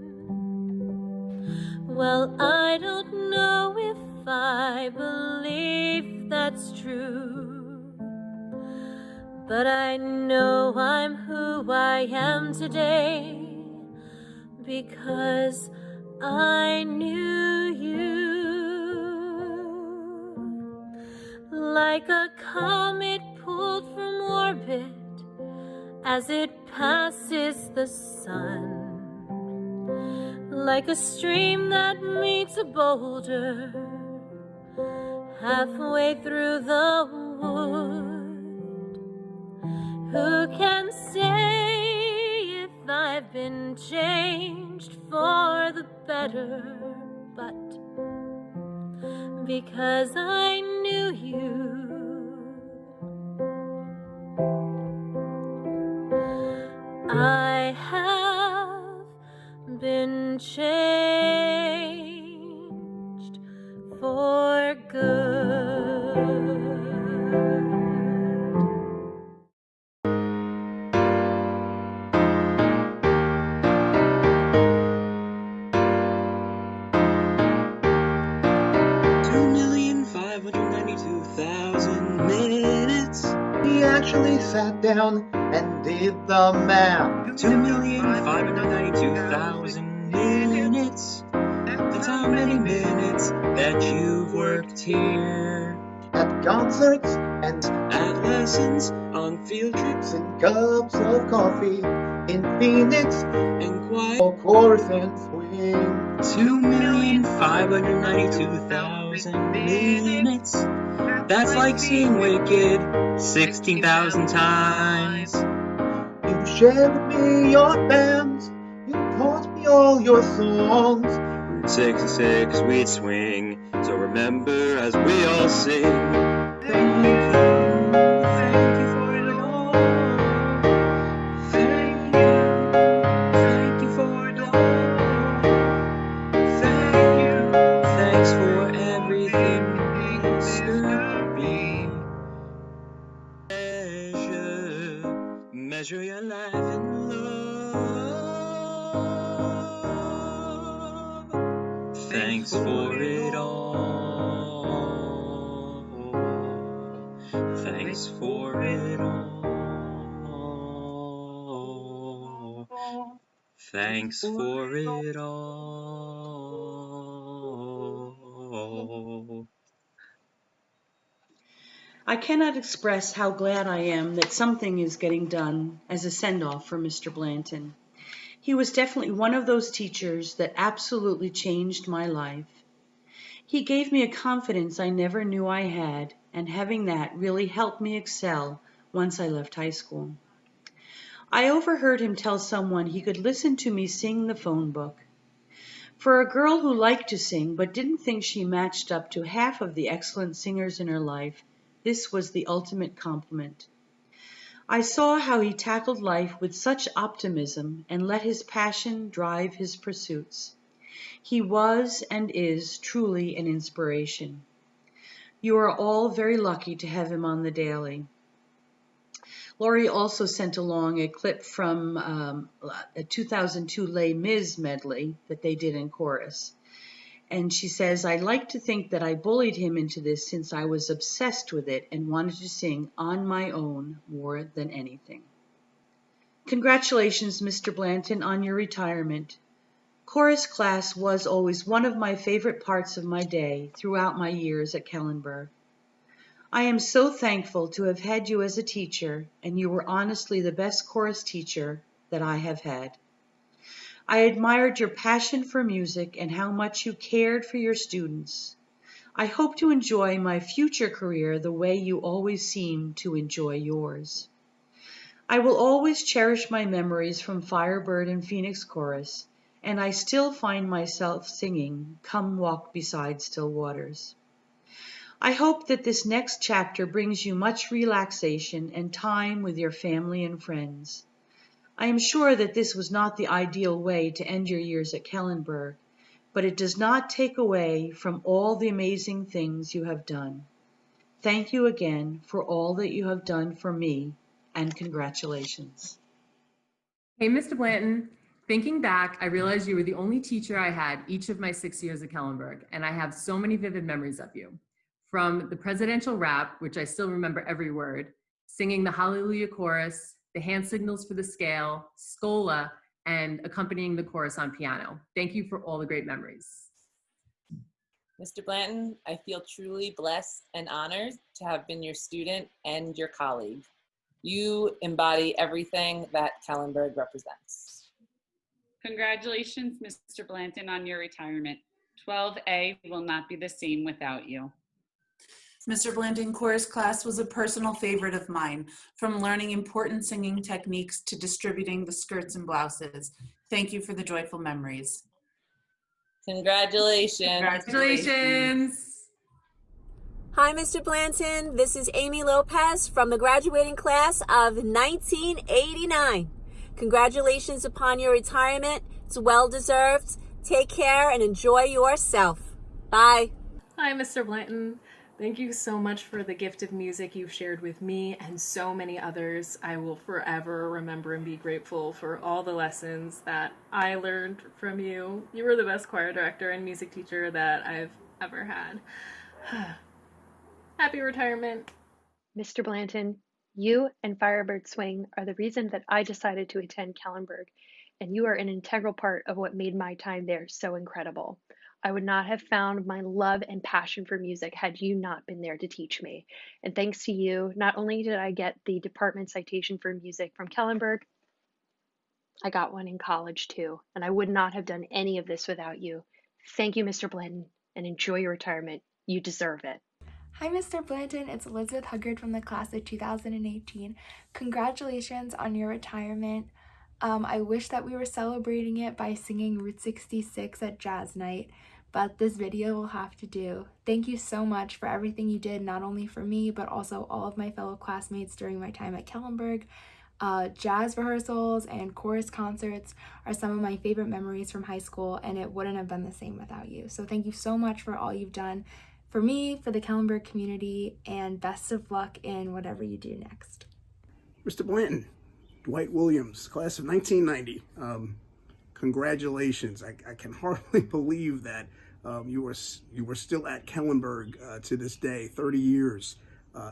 Well, I don't know if I believe that's true, but I know I'm who I am today because I knew you. Like a comet pulled from orbit as it passes the sun, like a stream that meets a boulder halfway through the wood. Who can say if I've been changed for the better? But because I knew you, I have been changed for good. 2,592,000 minutes. He actually sat down and did the math. 2,592,000 minutes. That's how many minutes that you've worked here. At concerts and at lessons, on field trips and cups of coffee in Phoenix and quiet chorus and swing. 2,592,000 minutes. That's like seeing Wicked 16,000 times. You shared with me your bands. You taught me all your songs. Route 66 we'd swing. So remember as we all sing. Thank you for it all. Thank you for it all. Thanks for everything, Mr. B. Measure your life in love. Thanks for it all. Thanks for it all. Thanks for it all. I cannot express how glad I am that something is getting done as a send-off for Mr. Blanton. He was definitely one of those teachers that absolutely changed my life. He gave me a confidence I never knew I had, and having that really helped me excel once I left high school. I overheard him tell someone he could listen to me sing the phone book. For a girl who liked to sing but didn't think she matched up to half of the excellent singers in her life, this was the ultimate compliment. I saw how he tackled life with such optimism and let his passion drive his pursuits. He was and is truly an inspiration. You are all very lucky to have him on the daily. Lori also sent along a clip from a 2002 Les Mis medley that they did in chorus. And she says, I like to think that I bullied him into this since I was obsessed with it and wanted to sing on my own more than anything. Congratulations, Mr. Blanton, on your retirement. Chorus class was always one of my favorite parts of my day throughout my years at Kellenberg. I am so thankful to have had you as a teacher, and you were honestly the best chorus teacher that I have had. I admired your passion for music and how much you cared for your students. I hope to enjoy my future career the way you always seem to enjoy yours. I will always cherish my memories from Firebird and Phoenix Chorus, and I still find myself singing Come Walk Beside Still Waters. I hope that this next chapter brings you much relaxation and time with your family and friends. I am sure that this was not the ideal way to end your years at Kellenberg, but it does not take away from all the amazing things you have done. Thank you again for all that you have done for me, and congratulations. Hey, Mr. Blanton. Thinking back, I realized you were the only teacher I had each of my 6 years at Kellenberg, and I have so many vivid memories of you. From the presidential rap, which I still remember every word, singing the Hallelujah chorus, the hand signals for the scale, Scola, and accompanying the chorus on piano. Thank you for all the great memories. Mr. Blanton, I feel truly blessed and honored to have been your student and your colleague. You embody everything that Kellenberg represents. Congratulations, Mr. Blanton, on your retirement. 12A will not be the same without you. Mr. Blanton, chorus class was a personal favorite of mine, from learning important singing techniques to distributing the skirts and blouses. Thank you for the joyful memories. Congratulations. Congratulations. Hi, Mr. Blanton. This is Amy Lopez from the graduating class of 1989. Congratulations upon your retirement. It's well deserved. Take care and enjoy yourself. Bye. Hi, Mr. Blanton. Thank you so much for the gift of music you've shared with me and so many others. I will forever remember and be grateful for all the lessons that I learned from you. You were the best choir director and music teacher that I've ever had. Happy retirement. Mr. Blanton, you and Firebird Swing are the reason that I decided to attend Kellenberg, and you are an integral part of what made my time there so incredible. I would not have found my love and passion for music had you not been there to teach me. And thanks to you, not only did I get the department citation for music from Kellenberg, I got one in college too, and I would not have done any of this without you. Thank you, Mr. Blanton, and enjoy your retirement. You deserve it. Hi, Mr. Blanton. It's Elizabeth Huggard from the class of 2018. Congratulations on your retirement. I wish that we were celebrating it by singing Route 66 at Jazz Night, but this video will have to do. Thank you so much for everything you did, not only for me, but also all of my fellow classmates during my time at Kellenberg. Jazz rehearsals and chorus concerts are some of my favorite memories from high school, and it wouldn't have been the same without you. So thank you so much for all you've done for me, for the Kellenberg community, and best of luck in whatever you do next. Mr. Blanton, Dwight Williams, class of 1990. Congratulations. I can hardly believe that you were still at Kellenberg to this day, 30 years.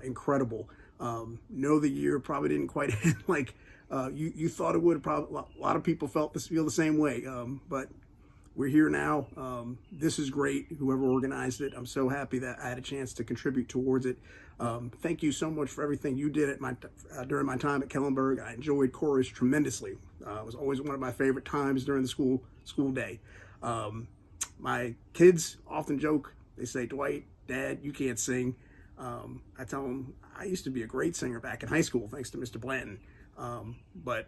Incredible. Know the year probably didn't quite end like you thought it would. Probably a lot of people feel the same way, but we're here now. This is great. Whoever organized it, I'm so happy that I had a chance to contribute towards it. Thank you so much for everything you did at during my time at Kellenberg. I enjoyed chorus tremendously. It was always one of my favorite times during the school day. My kids often joke. They say, "Dwight, Dad, you can't sing." I tell them I used to be a great singer back in high school, thanks to Mr. Blanton. But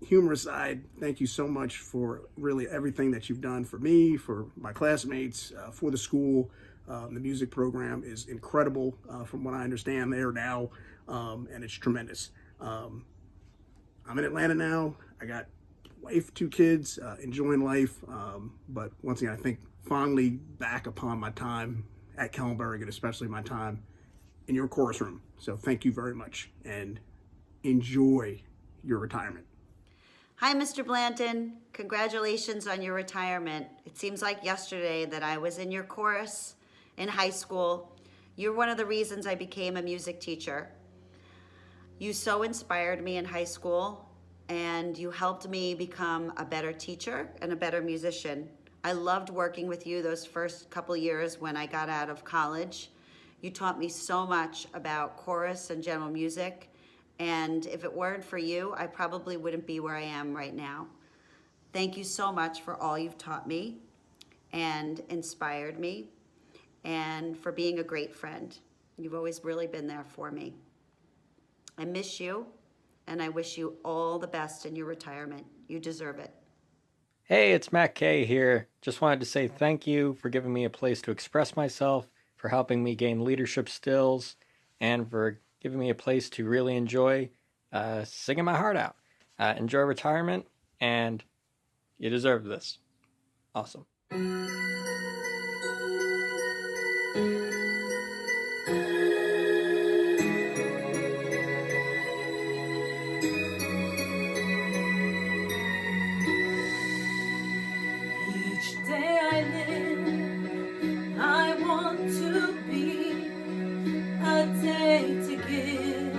humor aside, thank you so much for really everything that you've done for me, for my classmates, for the school. The music program is incredible from what I understand there now, and it's tremendous. I'm in Atlanta now. I got a wife, 2 kids, enjoying life. But once again, I think fondly back upon my time at Kellenberg, and especially my time in your chorus room. So thank you very much, and enjoy your retirement. Hi, Mr. Blanton. Congratulations on your retirement. It seems like yesterday that I was in your chorus in high school. You're one of the reasons I became a music teacher. You so inspired me in high school, and you helped me become a better teacher and a better musician. I loved working with you those first couple years when I got out of college. You taught me so much about chorus and general music. And if it weren't for you, I probably wouldn't be where I am right now. Thank you so much for all you've taught me and inspired me, and for being a great friend. You've always really been there for me. I miss you, and I wish you all the best in your retirement. You deserve it. Hey, it's Matt Kay here. Just wanted to say thank you for giving me a place to express myself, for helping me gain leadership skills, and for giving me a place to really enjoy singing my heart out. Enjoy retirement, and you deserve this. Awesome. Each day I live, I want to be a day to give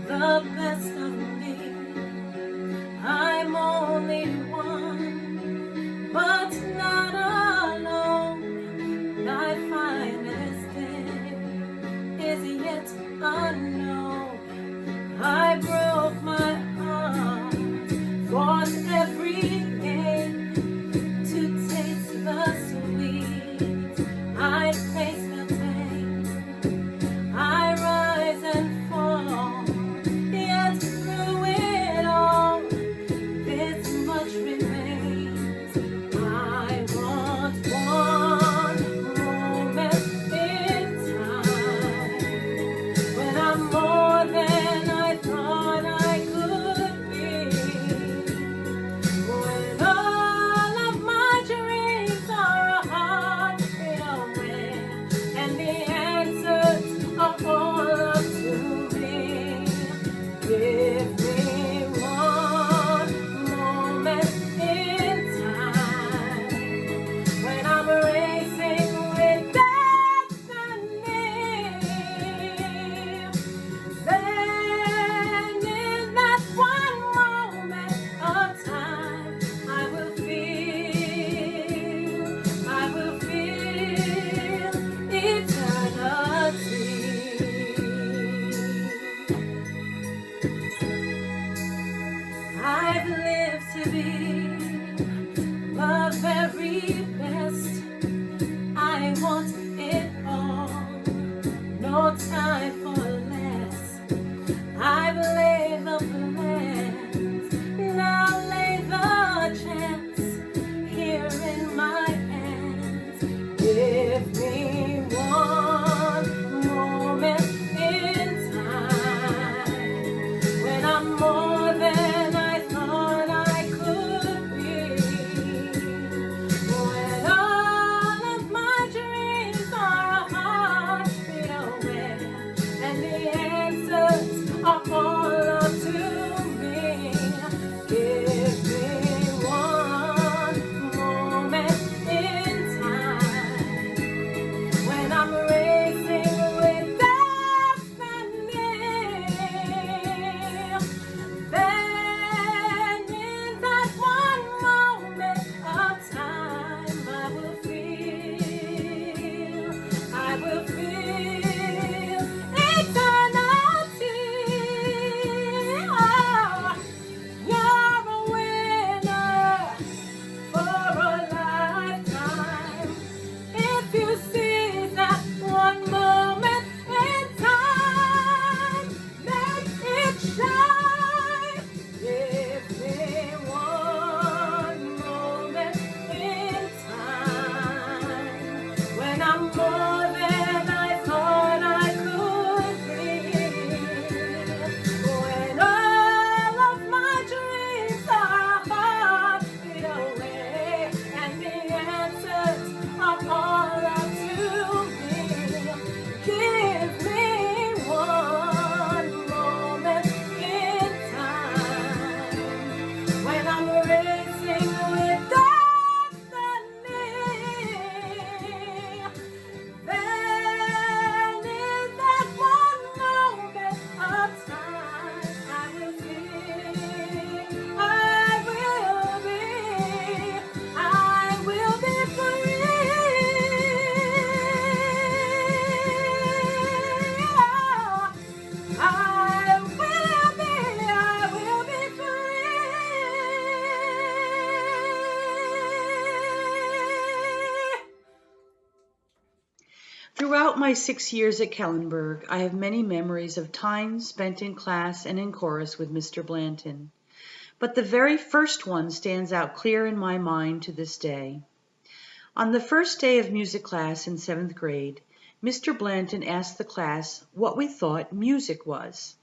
the best of me. I'm only one, but not alone. I find Throughout my 6 years at Kellenberg, I have many memories of time spent in class and in chorus with Mr. Blanton. But the very first one stands out clear in my mind to this day. On the first day of music class in 7th grade, Mr. Blanton asked the class what we thought music was.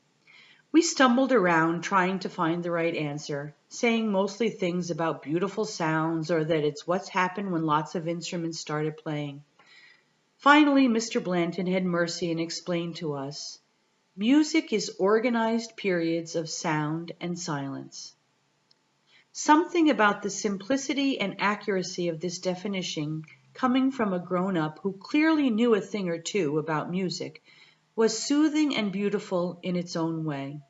We stumbled around trying to find the right answer, saying mostly things about beautiful sounds or that it's what's happened when lots of instruments started playing. Finally, Mr. Blanton had mercy and explained to us, music is organized periods of sound and silence. Something about the simplicity and accuracy of this definition, coming from a grown-up who clearly knew a thing or two about music, was soothing and beautiful in its own way.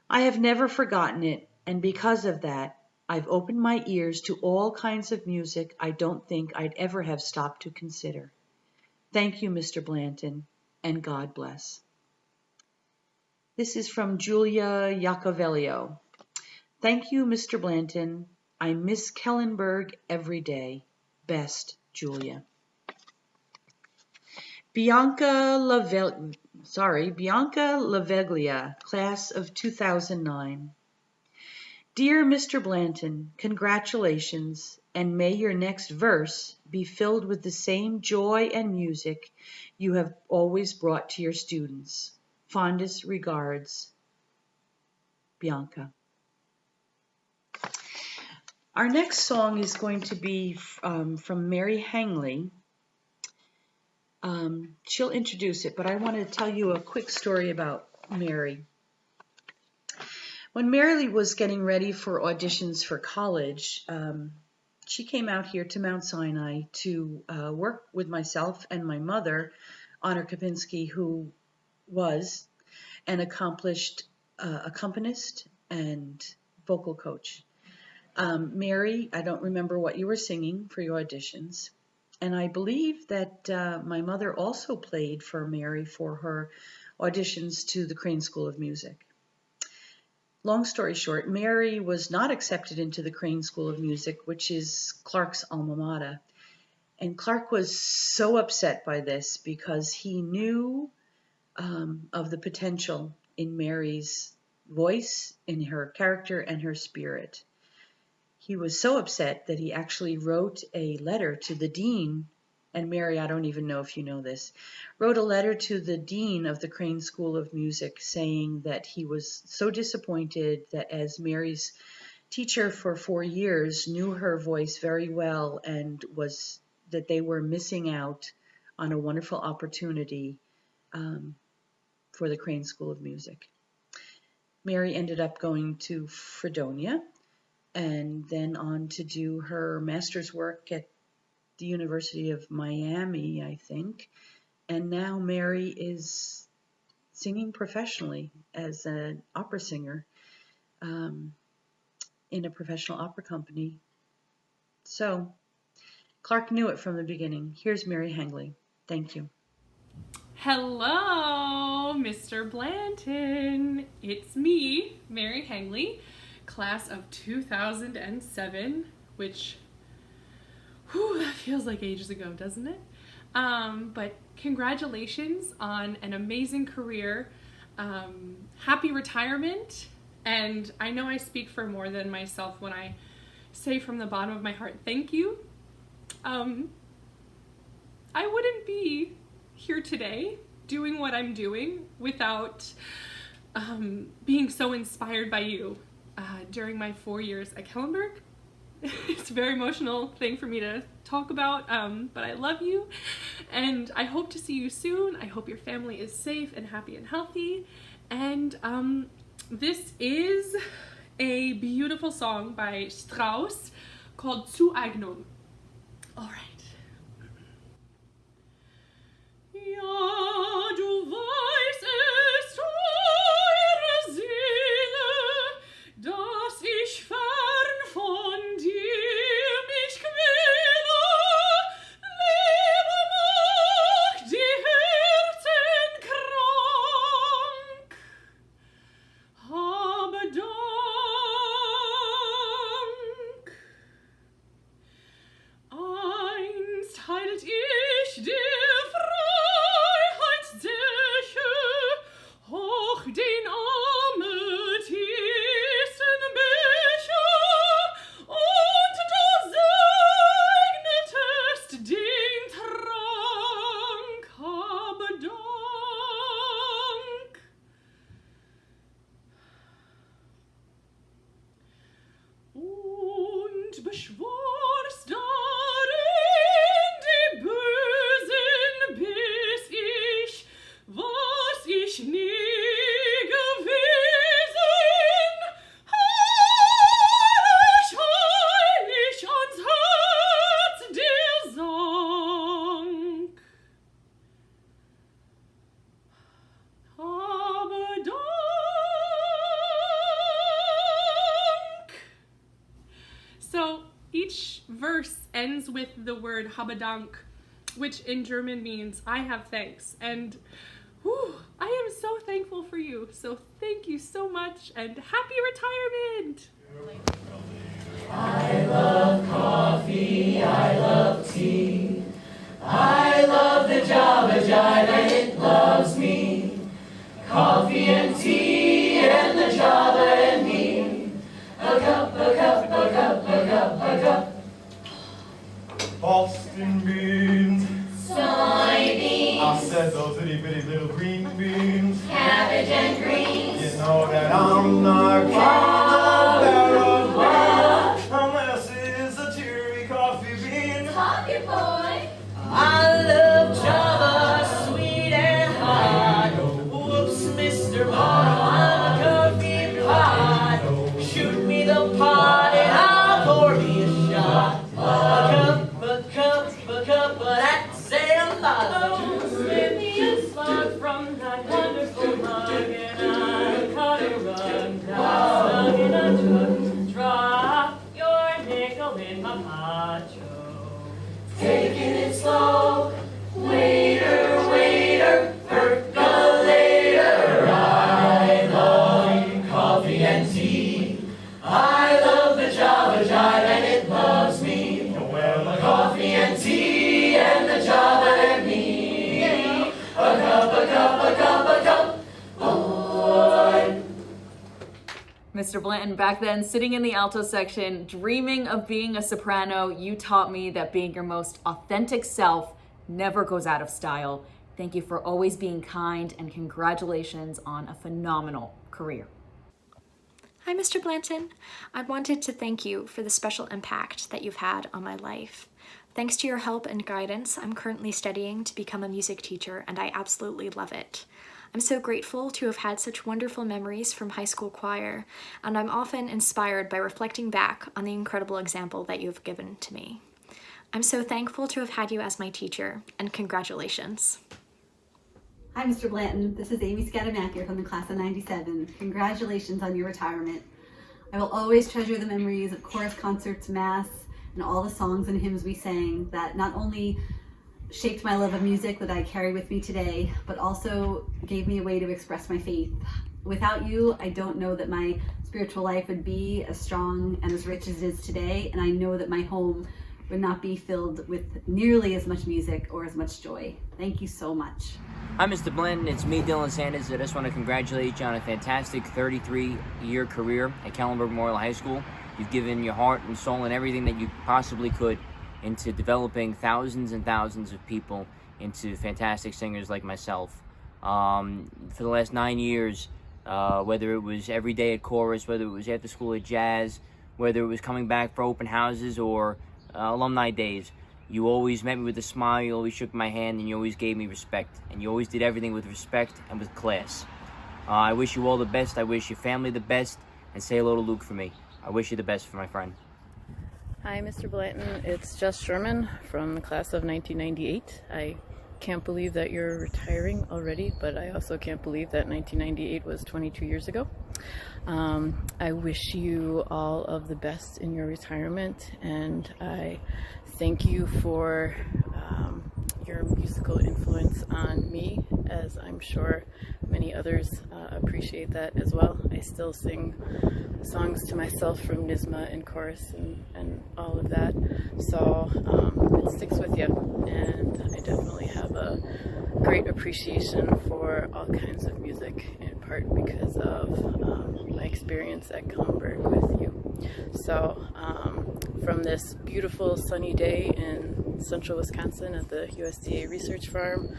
I have never forgotten it, and because of that, I've opened my ears to all kinds of music I don't think I'd ever have stopped to consider. Thank you, Mr. Blanton, and God bless. This is from Julia Iacovelio. Thank you, Mr. Blanton. I miss Kellenberg every day. Best, Julia. Bianca Laveglia, class of 2009. Dear Mr. Blanton, congratulations, and may your next verse be filled with the same joy and music you have always brought to your students. Fondest regards, Bianca. Our next song is going to be from Mary Hangley. She'll introduce it, but I want to tell you a quick story about Mary. When Mary was getting ready for auditions for college, she came out here to Mount Sinai to work with myself and my mother, Honor Kapinski, who was an accomplished accompanist and vocal coach. Mary, I don't remember what you were singing for your auditions, and I believe that my mother also played for Mary for her auditions to the Crane School of Music. Long story short, Mary was not accepted into the Crane School of Music, which is Clark's alma mater. And Clark was so upset by this because he knew of the potential in Mary's voice, in her character, and her spirit. He was so upset that he actually wrote a letter to the dean, and Mary, I don't even know if you know this, wrote a letter to the dean of the Crane School of Music saying that he was so disappointed that as Mary's teacher for 4 years knew her voice very well and was that they were missing out on a wonderful opportunity for the Crane School of Music. Mary ended up going to Fredonia and then on to do her master's work at the University of Miami, I think. And now Mary is singing professionally as an opera singer in a professional opera company. So Clark knew it from the beginning. Here's Mary Hangley. Thank you. Hello, Mr. Blanton. It's me, Mary Hangley, class of 2007, which, that feels like ages ago, doesn't it? But congratulations on an amazing career. Happy retirement. And I know I speak for more than myself when I say from the bottom of my heart, thank you. I wouldn't be here today doing what I'm doing without being so inspired by you during my 4 years at Kellenberg. It's a very emotional thing for me to talk about, but I love you and I hope to see you soon. I hope your family is safe and happy and healthy. And this is a beautiful song by Strauss called Zueignung. All right. Ja, du weißt teure Seele, dass ich fern von dir mich quäle. Liebe macht die Herzen krank, habe Dank. Ein Each verse ends with the word Habedank, which in German means I have thanks. And I am so thankful for you. So thank you so much and happy retirement. I love coffee, I love tea, I love the Java Jive and it loves me. Coffee and tea and the Java and me. A cup, a cup, a cup, a cup, a cup. Boston beans, Soybeans, I said those itty bitty little green beans. cabbage and greens. You know that I'm not kind of barrel unless it's a cheery coffee bean. Coffee boy. I love Java, sweet and hot. Whoops, Mr. Bottle, I'm a coffee pot. Shoot me the pot and I'll pour me a shot. A cup, that's a lot. Slip me a slug from that wonderful mug and I cut a run down, snug in a jug. Drop your nickel in my macho. Taking it slow, waiter, waiter, percolator. I love coffee and tea. I love the Java Jive and it loves me. Well, coffee and tea and the Java and me. A cup, a cup, a cup, a cup. Boy. Mr. Blanton, back then, sitting in the alto section, dreaming of being a soprano, you taught me that being your most authentic self never goes out of style. Thank you for always being kind, and congratulations on a phenomenal career. Hi, Mr. Blanton. I wanted to thank you for the special impact that you've had on my life. Thanks to your help and guidance, I'm currently studying to become a music teacher, and I absolutely love it. I'm so grateful to have had such wonderful memories from high school choir, and I'm often inspired by reflecting back on the incredible example that you've given to me. I'm so thankful to have had you as my teacher, and congratulations. Hi, Mr. Blanton. This is Amy Scatamacker from the class of 97. Congratulations on your retirement. I will always treasure the memories of chorus concerts, mass, and all the songs and hymns we sang that not only shaped my love of music that I carry with me today, but also gave me a way to express my faith. Without you, I don't know that my spiritual life would be as strong and as rich as it is today, and I know that my home would not be filled with nearly as much music or as much joy. Thank you so much. Hi, Mr. Blanton. It's me, Dylan Sanders. I just want to congratulate you on a fantastic 33-year career at Kellenberg Memorial High School. You've given your heart and soul and everything that you possibly could into developing thousands and thousands of people into fantastic singers like myself. For the last 9 years, whether it was every day at chorus, whether it was after school at jazz, whether it was coming back for open houses or alumni days, you always met me with a smile, you always shook my hand, and you always gave me respect. And you always did everything with respect and with class. I wish you all the best. I wish your family the best. And say hello to Luke for me. I wish you the best for my friend. Hi, Mr. Blanton. It's Jess Sherman from the class of 1998. I can't believe that you're retiring already, but I also can't believe that 1998 was 22 years ago. I wish you all of the best in your retirement, and I thank you for your musical influence on me, as I'm sure many others appreciate that as well. I still sing songs to myself from NYSSMA and chorus and all of that, so it sticks with you, and I definitely have a great appreciation for all kinds of music, in part because of my experience at Kellenberg with you. So from this beautiful sunny day in central Wisconsin at the USDA Research Farm,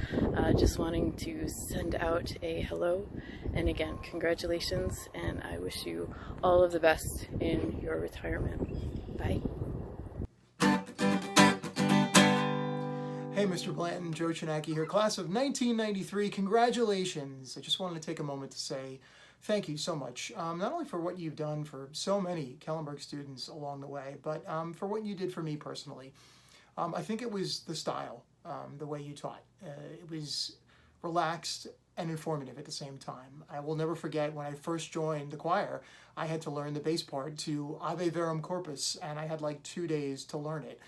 just wanting to send out a hello, and again, congratulations, and I wish you all of the best in your retirement. Bye. Hey, Mr. Blanton, Joe Chinaki here, class of 1993. Congratulations. I just wanted to take a moment to say thank you so much, not only for what you've done for so many Kellenberg students along the way, but for what you did for me personally. I think it was the style, the way you taught. It was relaxed, and informative at the same time. I will never forget when I first joined the choir, I had to learn the bass part to Ave Verum Corpus, and I had like 2 days to learn it.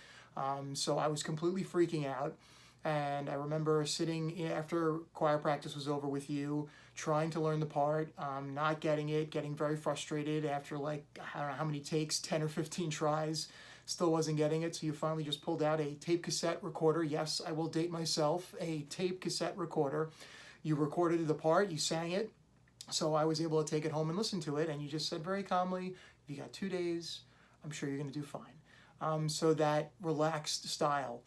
So I was completely freaking out. And I remember sitting after choir practice was over with you, trying to learn the part, not getting it, getting very frustrated after like, I don't know how many takes, 10 or 15 tries, still wasn't getting it. So you finally just pulled out a tape cassette recorder. Yes, I will date myself, a tape cassette recorder. You recorded the part, you sang it. So I was able to take it home and listen to it. And you just said very calmly, if you got 2 days, I'm sure you're going to do fine. So that relaxed style.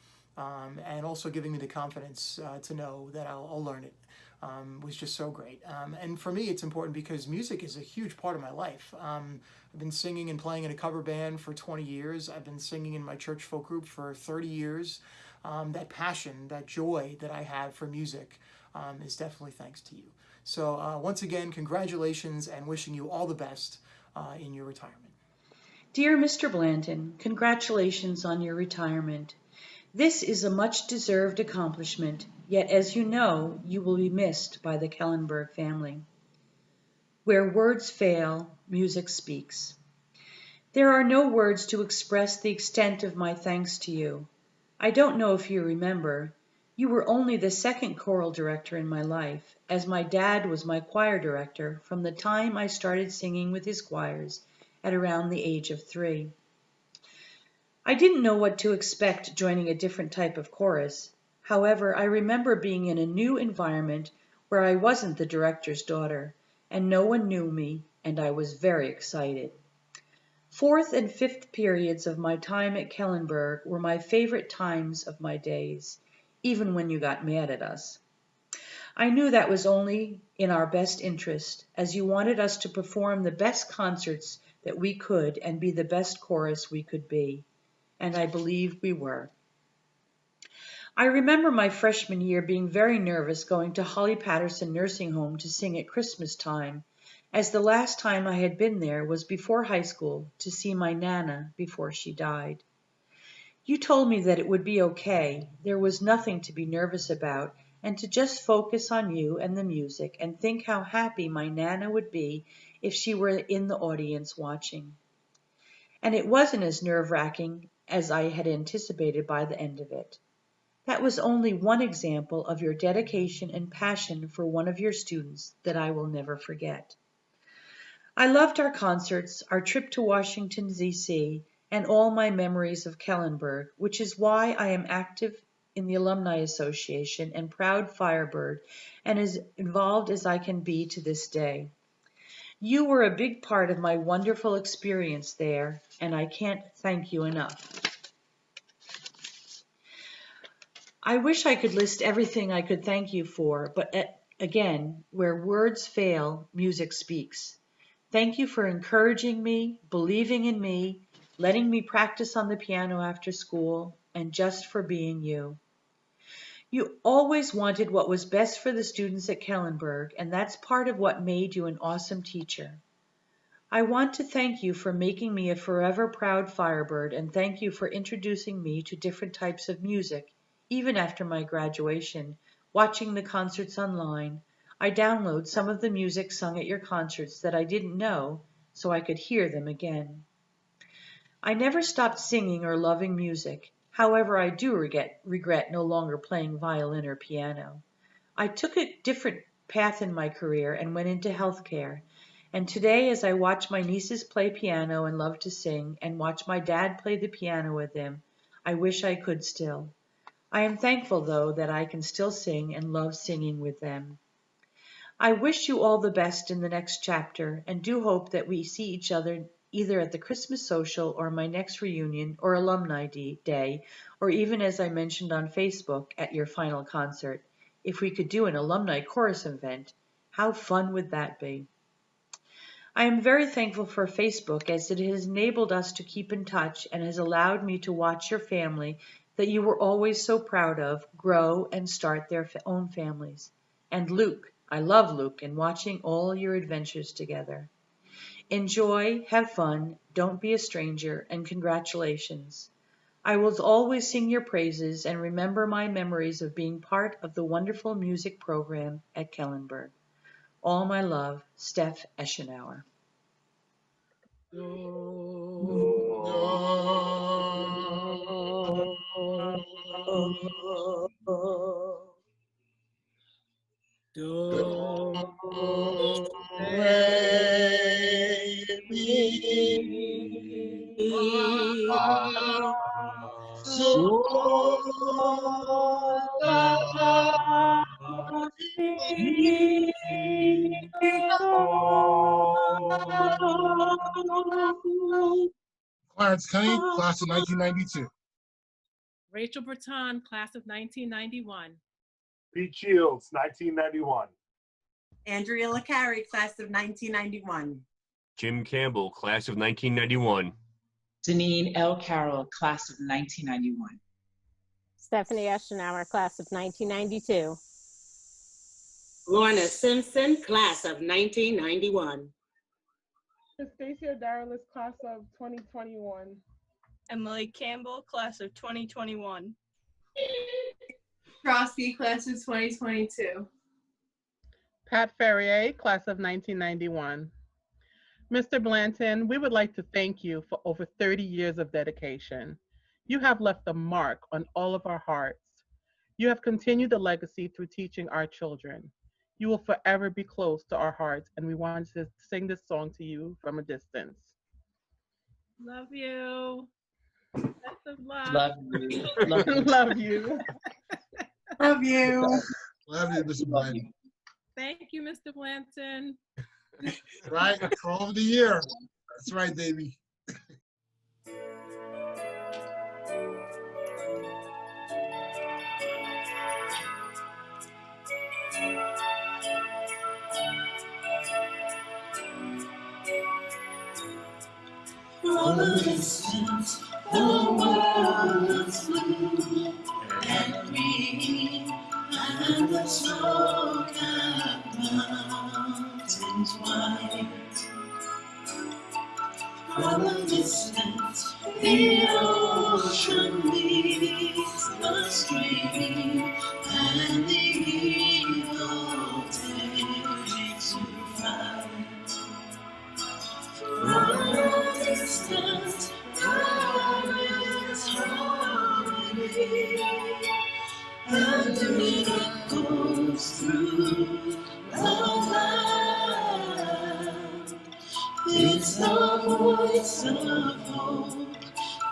And also giving me the confidence to know that I'll learn it was just so great. And for me, it's important because music is a huge part of my life. I've been singing and playing in a cover band for 20 years. I've been singing in my church folk group for 30 years. That passion, that joy that I have for music is definitely thanks to you. So once again, congratulations and wishing you all the best in your retirement. Dear Mr. Blanton, congratulations on your retirement. This is a much-deserved accomplishment, yet as you know, you will be missed by the Kellenberg family. Where words fail, music speaks. There are no words to express the extent of my thanks to you. I don't know if you remember, you were only the second choral director in my life, as my dad was my choir director from the time I started singing with his choirs at around the age of 3. I didn't know what to expect joining a different type of chorus. However, I remember being in a new environment where I wasn't the director's daughter, and no one knew me, and I was very excited. 4th and 5th periods of my time at Kellenberg were my favorite times of my days, even when you got mad at us. I knew that was only in our best interest, as you wanted us to perform the best concerts that we could and be the best chorus we could be. And I believe we were. I remember my freshman year being very nervous going to Holly Patterson Nursing Home to sing at Christmas time, as the last time I had been there was before high school to see my Nana before she died. You told me that it would be okay, there was nothing to be nervous about, and to just focus on you and the music and think how happy my Nana would be if she were in the audience watching. And it wasn't as nerve-wracking as I had anticipated by the end of it. That was only one example of your dedication and passion for one of your students that I will never forget. I loved our concerts, our trip to Washington, D.C., and all my memories of Kellenberg, which is why I am active in the Alumni Association and proud Firebird, and as involved as I can be to this day. You were a big part of my wonderful experience there, and I can't thank you enough. I wish I could list everything I could thank you for, but again, where words fail, music speaks. Thank you for encouraging me, believing in me, letting me practice on the piano after school, and just for being you. You always wanted what was best for the students at Kellenberg, and that's part of what made you an awesome teacher. I want to thank you for making me a forever proud Firebird, and thank you for introducing me to different types of music. Even after my graduation, watching the concerts online, I download some of the music sung at your concerts that I didn't know, so I could hear them again. I never stopped singing or loving music. However, I do regret no longer playing violin or piano. I took a different path in my career and went into healthcare. And today, as I watch my nieces play piano and love to sing, and watch my dad play the piano with them, I wish I could still. I am thankful, though, that I can still sing and love singing with them. I wish you all the best in the next chapter, and do hope that we see each other either at the Christmas social or my next reunion or Alumni Day, or even, as I mentioned on Facebook, at your final concert. If we could do an alumni chorus event, how fun would that be? I am very thankful for Facebook, as it has enabled us to keep in touch and has allowed me to watch your family that you were always so proud of grow and start their own families. And Luke, I love Luke, and watching all your adventures together. Enjoy, have fun, don't be a stranger, and congratulations. I will always sing your praises and remember my memories of being part of the wonderful music program at Kellenberg. All my love, Steph Eschenauer. Don't let me so Clarence Kenny, class of 1992. Rachel Breton, class of 1991. Pete Shields, 1991. Andrea LaCarrie, class of 1991. Jim Campbell, class of 1991. Deneen L. Carroll, class of 1991. Stephanie Eschenauer, class of 1992. Lorna Simpson, class of 1991. Anastasia Daralis, class of 2021. Emily Campbell, class of 2021. Frosty, class of 2022. Pat Ferrier, class of 1991. Mr. Blanton, we would like to thank you for over 30 years of dedication. You have left a mark on all of our hearts. You have continued the legacy through teaching our children. You will forever be close to our hearts, and we want to sing this song to you from a distance. Love you. Best of luck. Love you. Love you. Love you. Love you. Love you, Mr. Blanton. Thank you, Mr. Blanton. Right, Call of the Year. That's right, baby. From a distance, the world is blue and green, and the snow-capped mountains white. From a distance, the ocean meets the stream, and the eagle takes to flight. From a distance, there is harmony, and it echoes through the land. It's the voice of hope,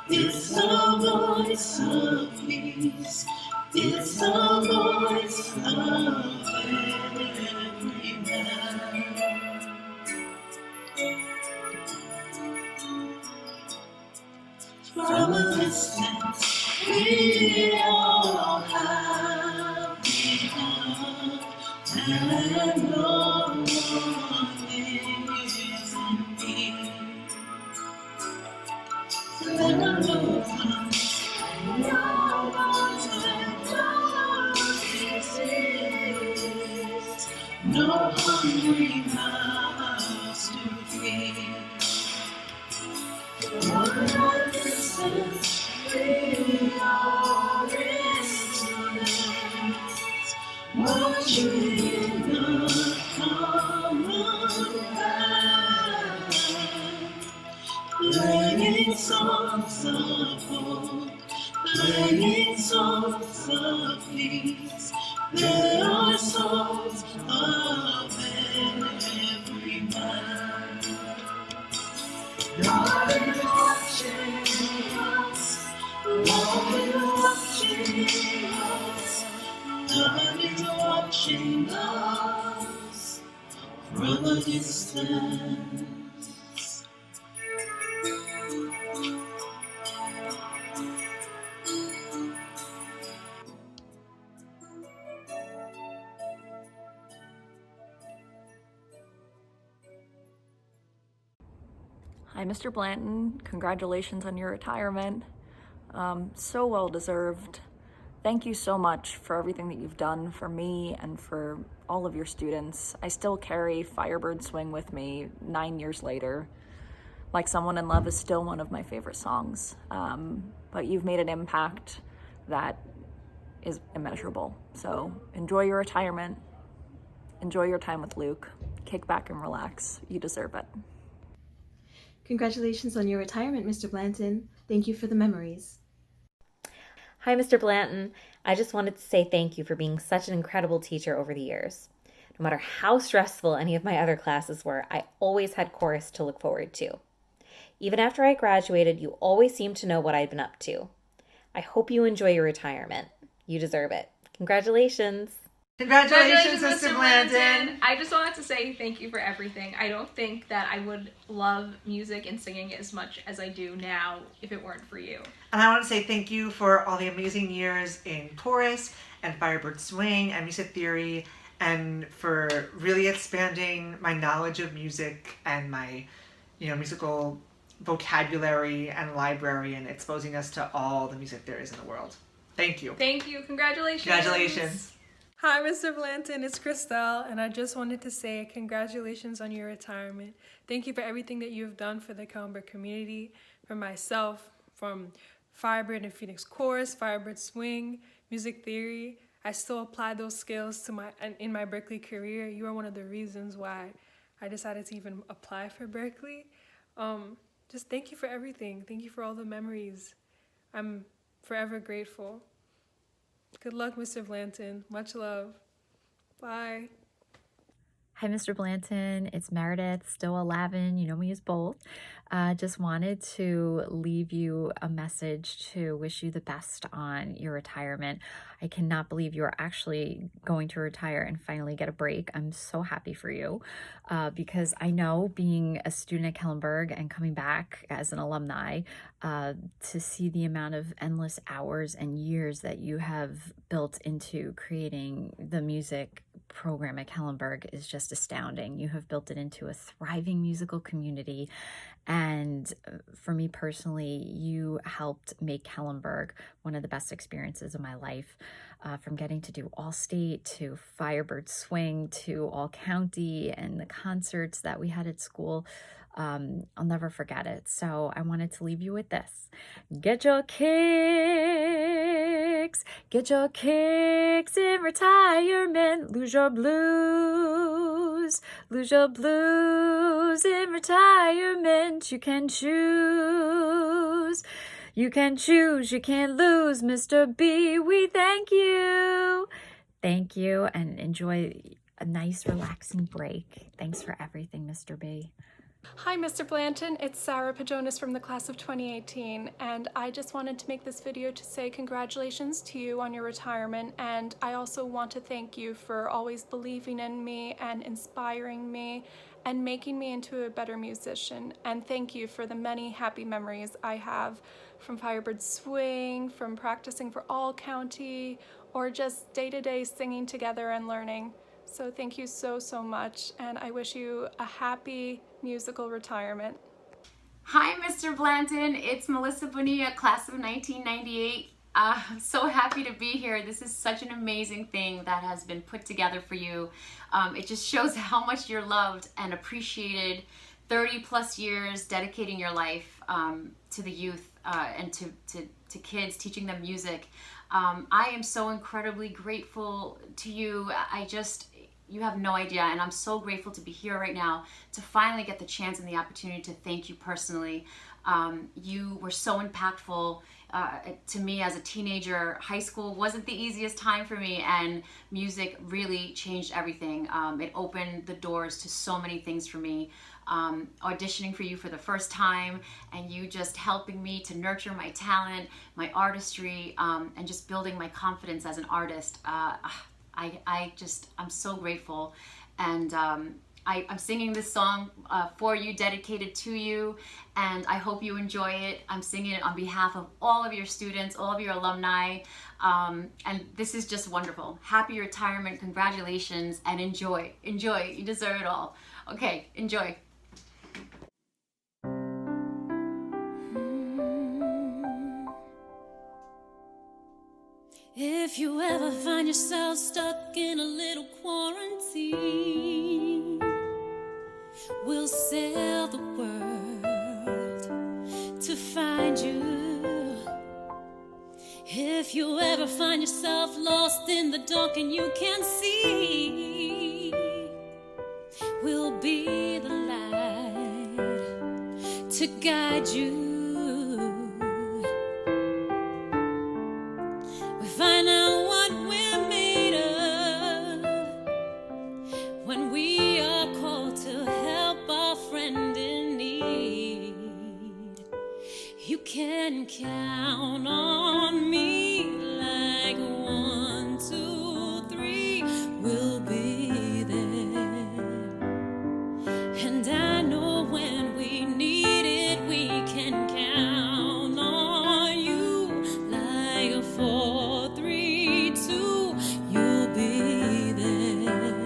it's the voice of peace, it's the voice of every man. From a distance, we all have become, and no one is in need. Then a love comes, no one's disease, no hungry mouths to feed. From a distance, we are instruments, marching in a common band, playing songs of hope, playing songs of peace. There are songs of every man. God is watching us, God is watching us, God is watching us from a distance. Hi, Mr. Blanton. Congratulations on your retirement. So well deserved. Thank you so much for everything that you've done for me and for all of your students. I still carry Firebird Swing with me 9 years later. Like Someone in Love is still one of my favorite songs. But you've made an impact that is immeasurable. So enjoy your retirement. Enjoy your time with Luke. Kick back and relax. You deserve it. Congratulations on your retirement, Mr. Blanton. Thank you for the memories. Hi, Mr. Blanton. I just wanted to say thank you for being such an incredible teacher over the years. No matter how stressful any of my other classes were, I always had chorus to look forward to. Even after I graduated, you always seemed to know what I'd been up to. I hope you enjoy your retirement. You deserve it. Congratulations. Congratulations, Mr. Blanton. I just wanted to say thank you for everything. I don't think that I would love music and singing as much as I do now if it weren't for you. And I want to say thank you for all the amazing years in chorus and Firebird Swing and music theory, and for really expanding my knowledge of music and my, musical vocabulary and library, and exposing us to all the music there is in the world. Thank you. Thank you. Congratulations. Congratulations. Hi, Mr. Blanton. It's Christelle, and I just wanted to say congratulations on your retirement. Thank you for everything that you've done for the Kellenberg community, for myself, from Firebird and Phoenix Chorus, Firebird Swing, music theory. I still apply those skills to in my Berklee career. You are one of the reasons why I decided to even apply for Berklee. Just thank you for everything. Thank you for all the memories. I'm forever grateful. Good luck, Mr. Blanton. Much love. Bye. Hi, Mr. Blanton. It's Meredith, still 11. You know me as both. Just wanted to leave you a message to wish you the best on your retirement. I cannot believe you are actually going to retire and finally get a break. I'm so happy for you because I know, being a student at Kellenberg and coming back as an alumni, to see the amount of endless hours and years that you have built into creating the music program at Kellenberg is just astounding. You have built it into a thriving musical community, and for me personally, you helped make Kellenberg one of the best experiences of my life. From getting to do All-State to Firebird Swing to All County and the concerts that we had at school, I'll never forget it. So I wanted to leave you with this. Get your kicks in retirement. Lose your blues in retirement. You can choose, you can't lose. Mr. B, we thank you. Thank you, and enjoy a nice relaxing break. Thanks for everything, Mr. B. Hi, Mr. Blanton. It's Sarah Pajonas from the class of 2018, and I just wanted to make this video to say congratulations to you on your retirement, and I also want to thank you for always believing in me and inspiring me and making me into a better musician. And thank you for the many happy memories I have from Firebird Swing, from practicing for All County, or just day-to-day singing together and learning. So thank you so, so much, and I wish you a happy musical retirement. Hi, Mr. Blanton. It's Melissa Bonilla, class of 1998. I'm so happy to be here. This is such an amazing thing that has been put together for you. It just shows how much you're loved and appreciated. 30 plus years dedicating your life to the youth and to kids, teaching them music. I am so incredibly grateful to you. You have no idea, and I'm so grateful to be here right now to finally get the chance and the opportunity to thank you personally. You were so impactful to me as a teenager. High school wasn't the easiest time for me, and music really changed everything. It opened the doors to so many things for me. Auditioning for you for the first time, and you just helping me to nurture my talent, my artistry, and just building my confidence as an artist. I'm so grateful, and I'm singing this song for you, dedicated to you, and I hope you enjoy it. I'm singing it on behalf of all of your students, all of your alumni, and this is just wonderful. Happy retirement, congratulations, and enjoy. Enjoy, you deserve it all. Okay, enjoy. If you ever find yourself stuck in a little quarantine, we'll sail the world find you. If you ever find yourself lost in the dark and you can't see, we'll be the light to guide you. We find out what we're made of when we are called to help our friend in need. You can count on me like 1, 2, 3, we'll be there. And I know when we need it, we can count on you like 4, 3, 2, you'll be there.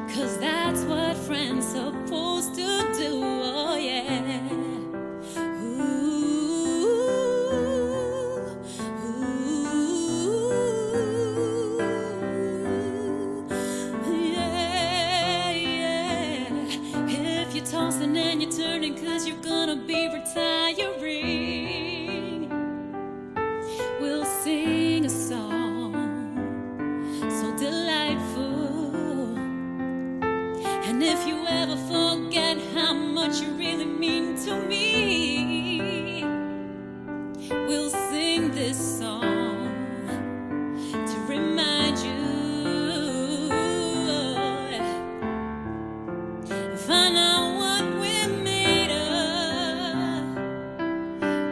'Cause that's what friends supposed to do, oh yeah. Tossing and you're turning 'cause you're gonna be retiring, we'll sing a song so delightful. And if you ever forget how much you really mean to me, we'll sing this song to remind you. Find out what we're made of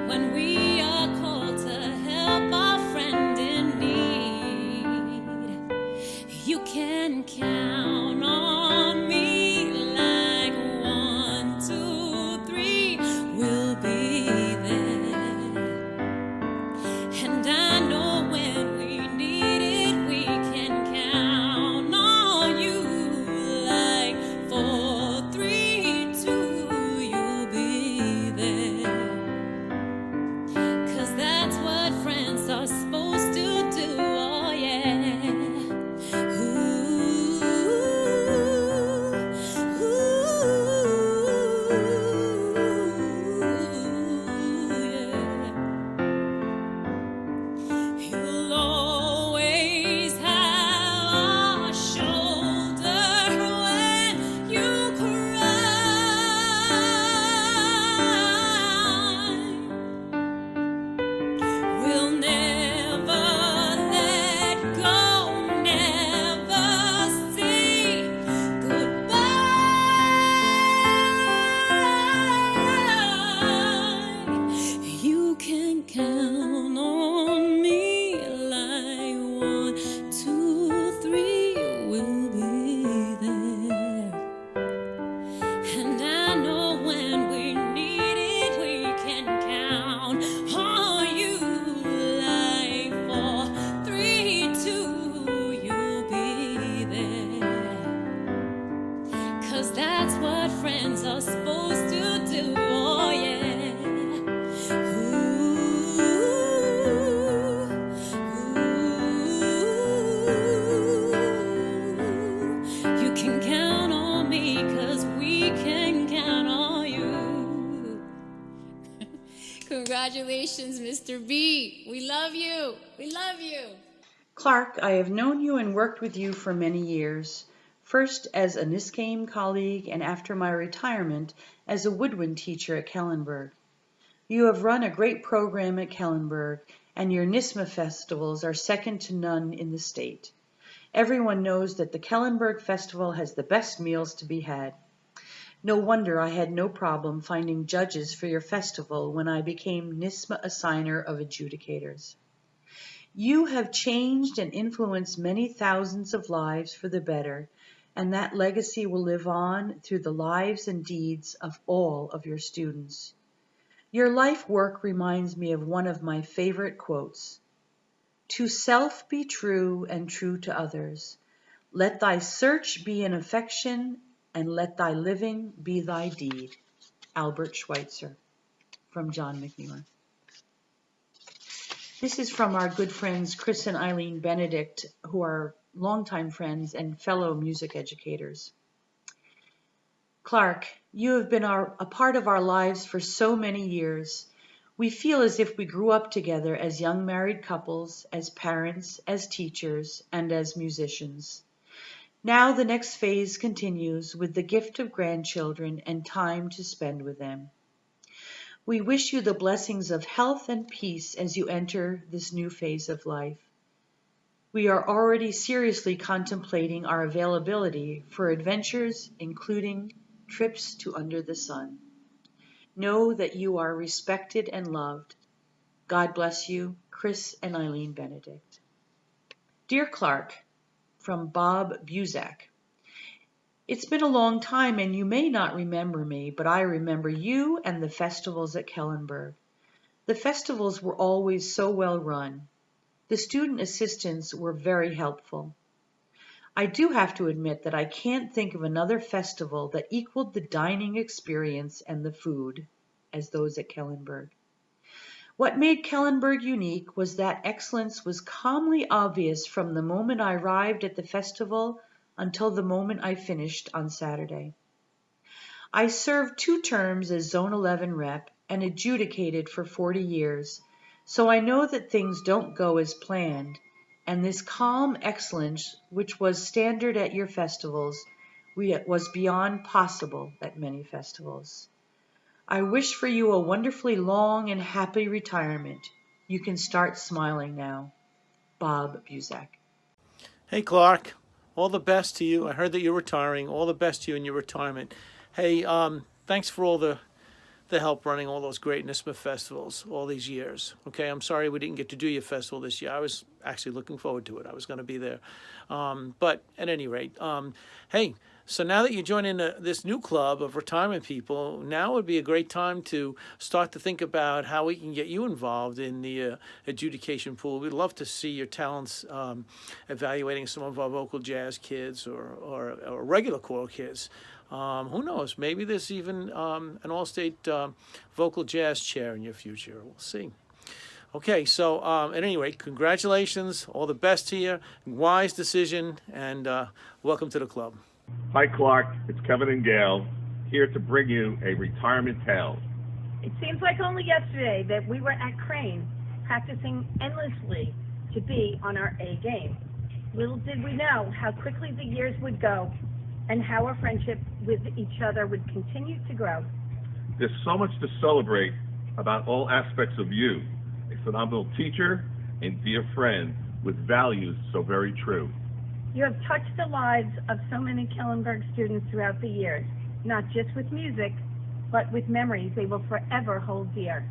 when we are called to help our friend in need. You can count on me like 1, 2, 3, we'll be there. And I know when we need it, we can count on you like 4, 3, 2, you'll be there. 'Cause that's what friends are supposed to do, oh yeah. You'll always have a shoulder when you cry. We'll never let go, never say goodbye. You can count on me like 1, 2, 3, we'll be there. And I know when we need it, we can count on you like 4, 3, 2, you'll be there. 'Cause that's what friends are supposed to do, oh yeah. You can count on me 'cause we can count on you. Congratulations, Mr. B. We love you. We love you. Clark, I have known you and worked with you for many years, first as a Niskayim colleague and after my retirement as a woodwind teacher at Kellenberg. You have run a great program at Kellenberg, and your NISMA festivals are second to none in the state. Everyone knows that the Kellenberg Festival has the best meals to be had. No wonder I had no problem finding judges for your festival when I became NISMA assigner of adjudicators. You have changed and influenced many thousands of lives for the better, and that legacy will live on through the lives and deeds of all of your students. Your life work reminds me of one of my favorite quotes. To self be true and true to others. Let thy search be an affection, and let thy living be thy deed. Albert Schweitzer, from John McNewer. This is from our good friends Chris and Eileen Benedict, who are longtime friends and fellow music educators. Clark, you have been a part of our lives for so many years. We feel as if we grew up together as young married couples, as parents, as teachers, and as musicians. Now the next phase continues with the gift of grandchildren and time to spend with them. We wish you the blessings of health and peace as you enter this new phase of life. We are already seriously contemplating our availability for adventures, including trips to under the sun. Know that you are respected and loved. God bless you, Chris and Eileen Benedict. Dear Clark, from Bob Buzak. It's been a long time and you may not remember me, but I remember you and the festivals at Kellenberg. The festivals were always so well run. The student assistants were very helpful. I do have to admit that I can't think of another festival that equaled the dining experience and the food as those at Kellenberg. What made Kellenberg unique was that excellence was calmly obvious from the moment I arrived at the festival until the moment I finished on Saturday. I served 2 terms as Zone 11 rep and adjudicated for 40 years, so I know that things don't go as planned, and this calm excellence, which was standard at your festivals, was beyond possible at many festivals. I wish for you a wonderfully long and happy retirement. You can start smiling now. Bob Buzak. Hey, Clark. All the best to you. I heard that you're retiring. All the best to you in your retirement. Hey, thanks for all the help running all those great NISMA festivals all these years. Okay, I'm sorry we didn't get to do your festival this year. I was actually looking forward to it. I was going to be there. But at any rate, hey, so now that you're joining this new club of retirement people, now would be a great time to start to think about how we can get you involved in the adjudication pool. We'd love to see your talents evaluating some of our vocal jazz kids or regular choral kids. Who knows? Maybe there's even an all-state vocal jazz chair in your future. We'll see. Okay, so at any rate, congratulations. All the best to you. Wise decision, and welcome to the club. Hi, Clark. It's Kevin and Gail here to bring you a retirement tale. It seems like only yesterday that we were at Crane practicing endlessly to be on our A game. Little did we know how quickly the years would go and how our friendship with each other would continue to grow. There's so much to celebrate about all aspects of you, a phenomenal teacher and dear friend with values so very true. You have touched the lives of so many Kellenberg students throughout the years, not just with music, but with memories they will forever hold dear.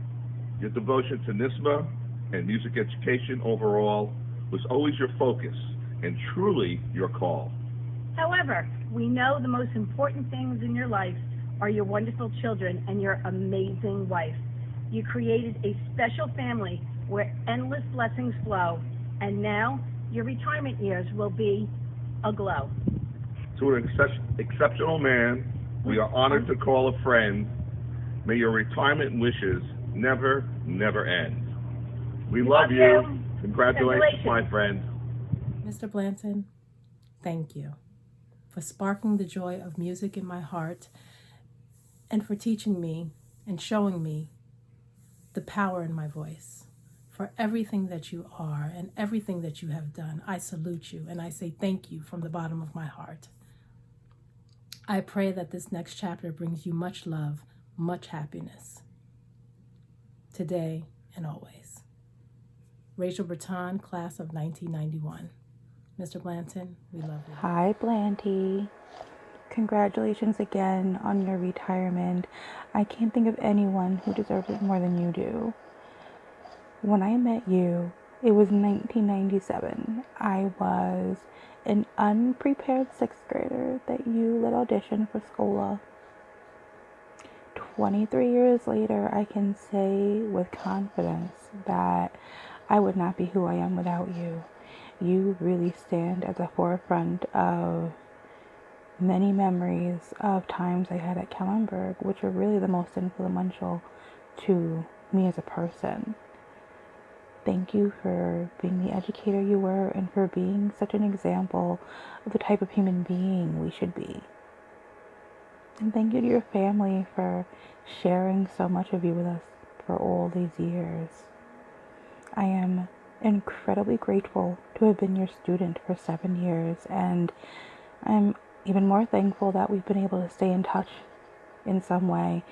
Your devotion to NISMA and music education overall was always your focus and truly your call. However, we know the most important things in your life are your wonderful children and your amazing wife. You created a special family where endless blessings flow, and now your retirement years will be aglow. To an exceptional man, we are honored to call a friend. May your retirement wishes never, never end. We love you. Congratulations, my friend. Mr. Blanton, thank you for sparking the joy of music in my heart and for teaching me and showing me the power in my voice. For everything that you are and everything that you have done, I salute you and I say thank you from the bottom of my heart. I pray that this next chapter brings you much love, much happiness, today and always. Rachel Breton, class of 1991. Mr. Blanton, we love you. Hi, Blanty. Congratulations again on your retirement. I can't think of anyone who deserves it more than you do. When I met you, it was 1997. I was an unprepared 6th grader that you let audition for Scola. 23 years later, I can say with confidence that I would not be who I am without you. You really stand at the forefront of many memories of times I had at Kellenberg, which are really the most influential to me as a person. Thank you for being the educator you were and for being such an example of the type of human being we should be. And thank you to your family for sharing so much of you with us for all these years. I am incredibly grateful to have been your student for 7 years, and I'm even more thankful that we've been able to stay in touch in some way,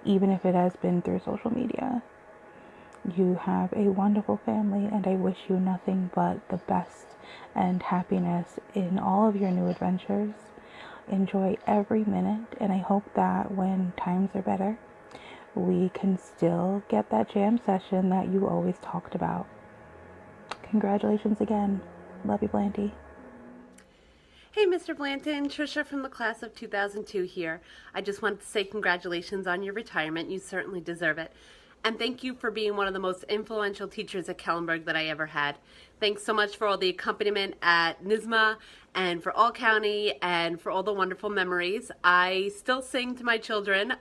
even if it has been through social media. You have a wonderful family, and I wish you nothing but the best and happiness in all of your new adventures. Enjoy every minute, and I hope that when times are better, we can still get that jam session that you always talked about. Congratulations again. Love you, Blanty. Hey, Mr. Blanton, Trisha from the class of 2002 here. I just wanted to say congratulations on your retirement. You certainly deserve it. And thank you for being one of the most influential teachers at Kellenberg that I ever had. Thanks so much for all the accompaniment at NYSSMA and for All County and for all the wonderful memories. I still sing to my children,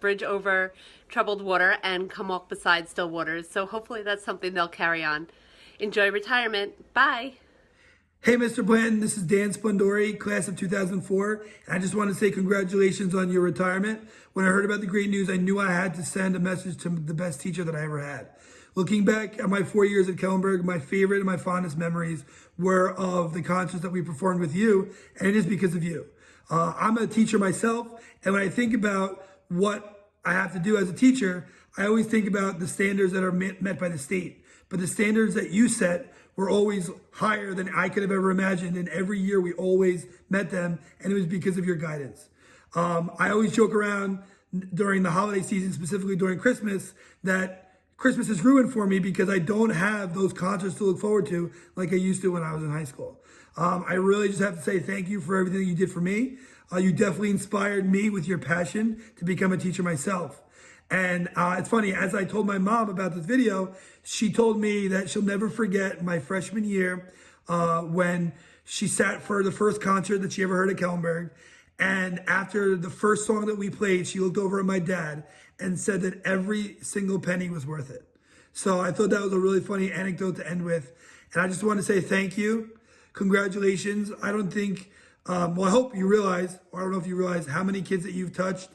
Bridge Over Troubled Water and Come Walk Beside Still Waters. So hopefully that's something they'll carry on. Enjoy retirement. Bye. Hey, Mr. Blanton, this is Dan Splendori, class of 2004. And I just want to say congratulations on your retirement. When I heard about the great news, I knew I had to send a message to the best teacher that I ever had. Looking back at my 4 years at Kellenberg, my favorite and my fondest memories were of the concerts that we performed with you, and it is because of you. I'm a teacher myself, and when I think about what I have to do as a teacher, I always think about the standards that are met by the state. But the standards that you set were always higher than I could have ever imagined. And every year we always met them, and it was because of your guidance. I always joke around during the holiday season, specifically during Christmas, that Christmas is ruined for me because I don't have those concerts to look forward to like I used to when I was in high school. I really just have to say thank you for everything you did for me. You definitely inspired me with your passion to become a teacher myself. And it's funny, as I told my mom about this video, she told me that she'll never forget my freshman year when she sat for the first concert that she ever heard at Kellenberg. And after the first song that we played, she looked over at my dad and said that every single penny was worth it. So I thought that was a really funny anecdote to end with. And I just want to say thank you. Congratulations. I don't think, well, I hope you realize, or I don't know if you realize how many kids that you've touched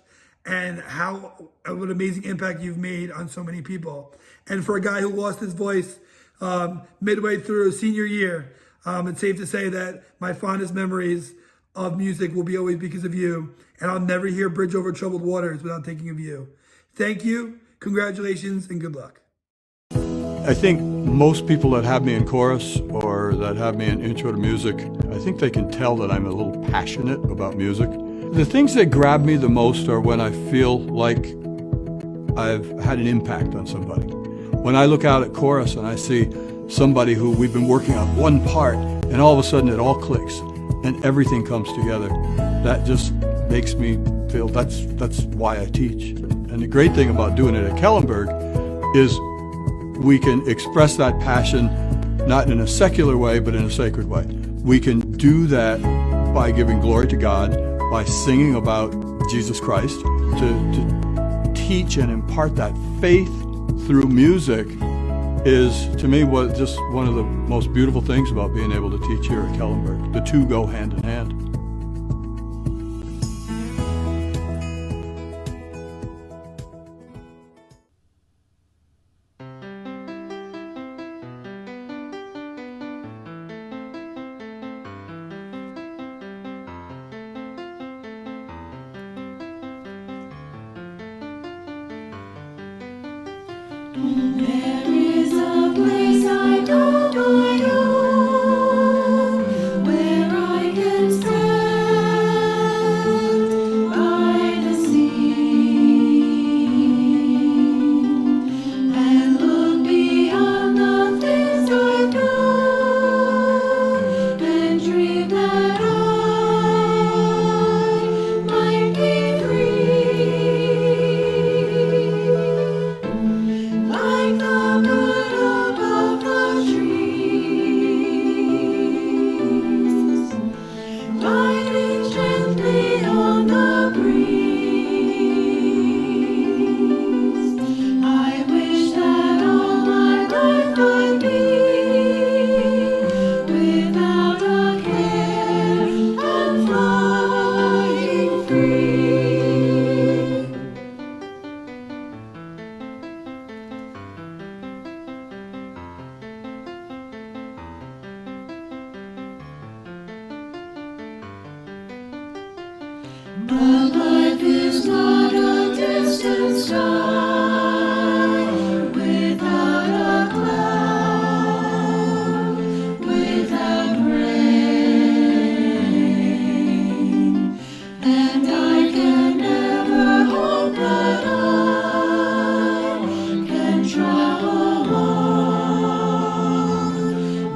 and what amazing impact you've made on so many people. And for a guy who lost his voice midway through senior year, it's safe to say that my fondest memories of music will be always because of you. And I'll never hear Bridge Over Troubled Waters without thinking of you. Thank you, congratulations, and good luck. I think most people that have me in chorus or that have me in intro to music, I think they can tell that I'm a little passionate about music. The things that grab me the most are when I feel like I've had an impact on somebody. When I look out at chorus and I see somebody who we've been working on one part and all of a sudden it all clicks and everything comes together, that just makes me feel that's why I teach. And the great thing about doing it at Kellenberg is we can express that passion not in a secular way but in a sacred way. We can do that by giving glory to God, by singing about Jesus Christ, to teach and impart that faith through music is, to me, just one of the most beautiful things about being able to teach here at Kellenberg. The two go hand in hand. There is a place I know where I can stand by the sea and look beyond the things I know and dream that I might be free. Like the But life is not a distant sky without a cloud, without rain, and I can never hope that I can travel on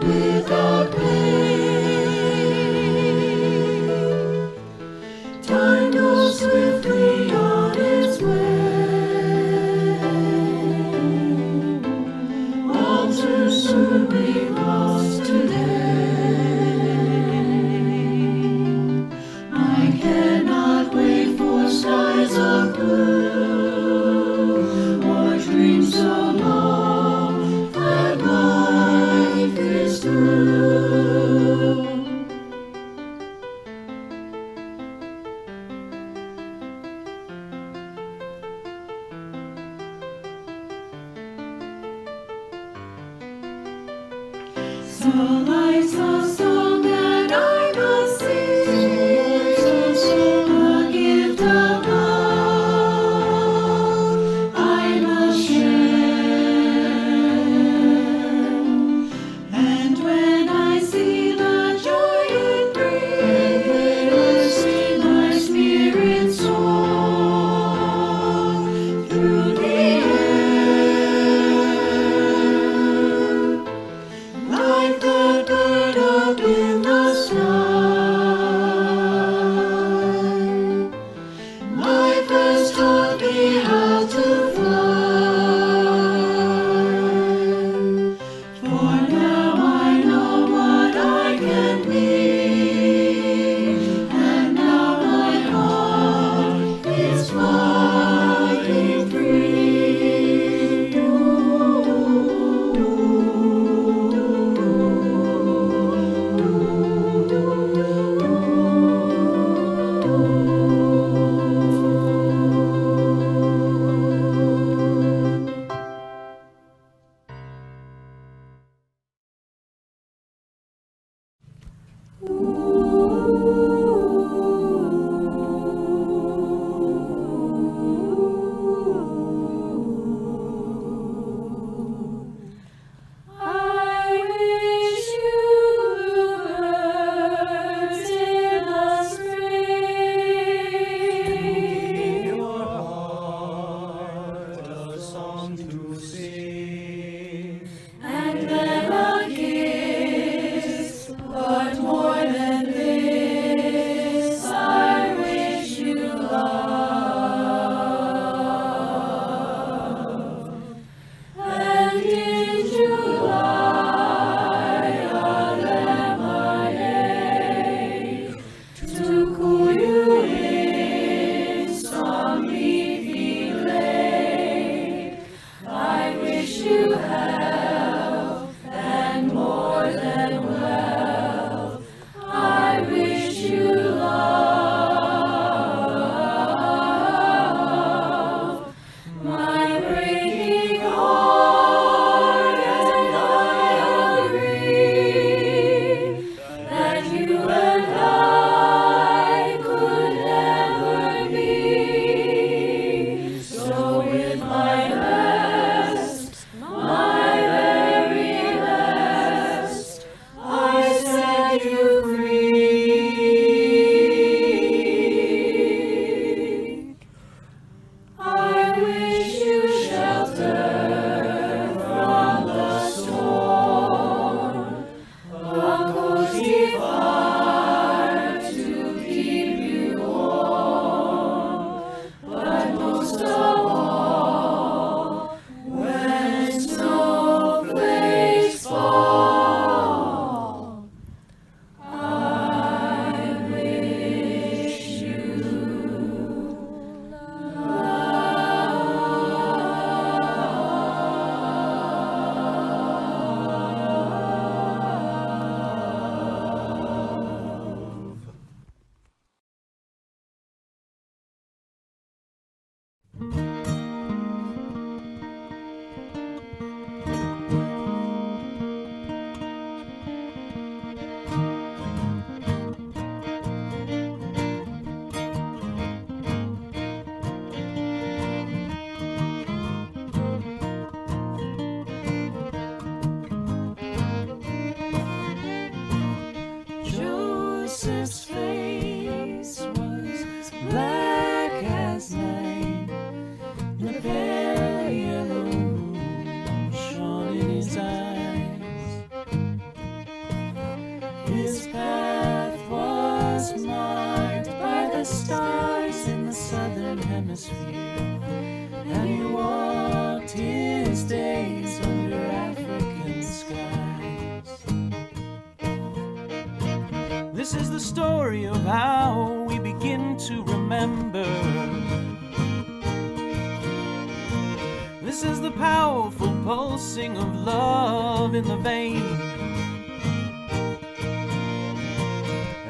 without pain. Time goes swiftly on its way. All too soon we've lost today. I cannot wait for skies of blue or dreams so long that life is through. So life's a song that I must sing, a gift of love I must share. And when I see the joy it brings, my spirit soar through the air. Like the bird up in the sky, life has taught me how to fly. For now I know what I can be, and now my heart is flying free. I wish you bluebirds in the spring. Your heart a song to sing, and then a kiss, but more than His path was marked by the stars in the southern hemisphere, and he walked his days under African skies. This is the story of how we begin to remember. This is the powerful pulsing of love in the vein.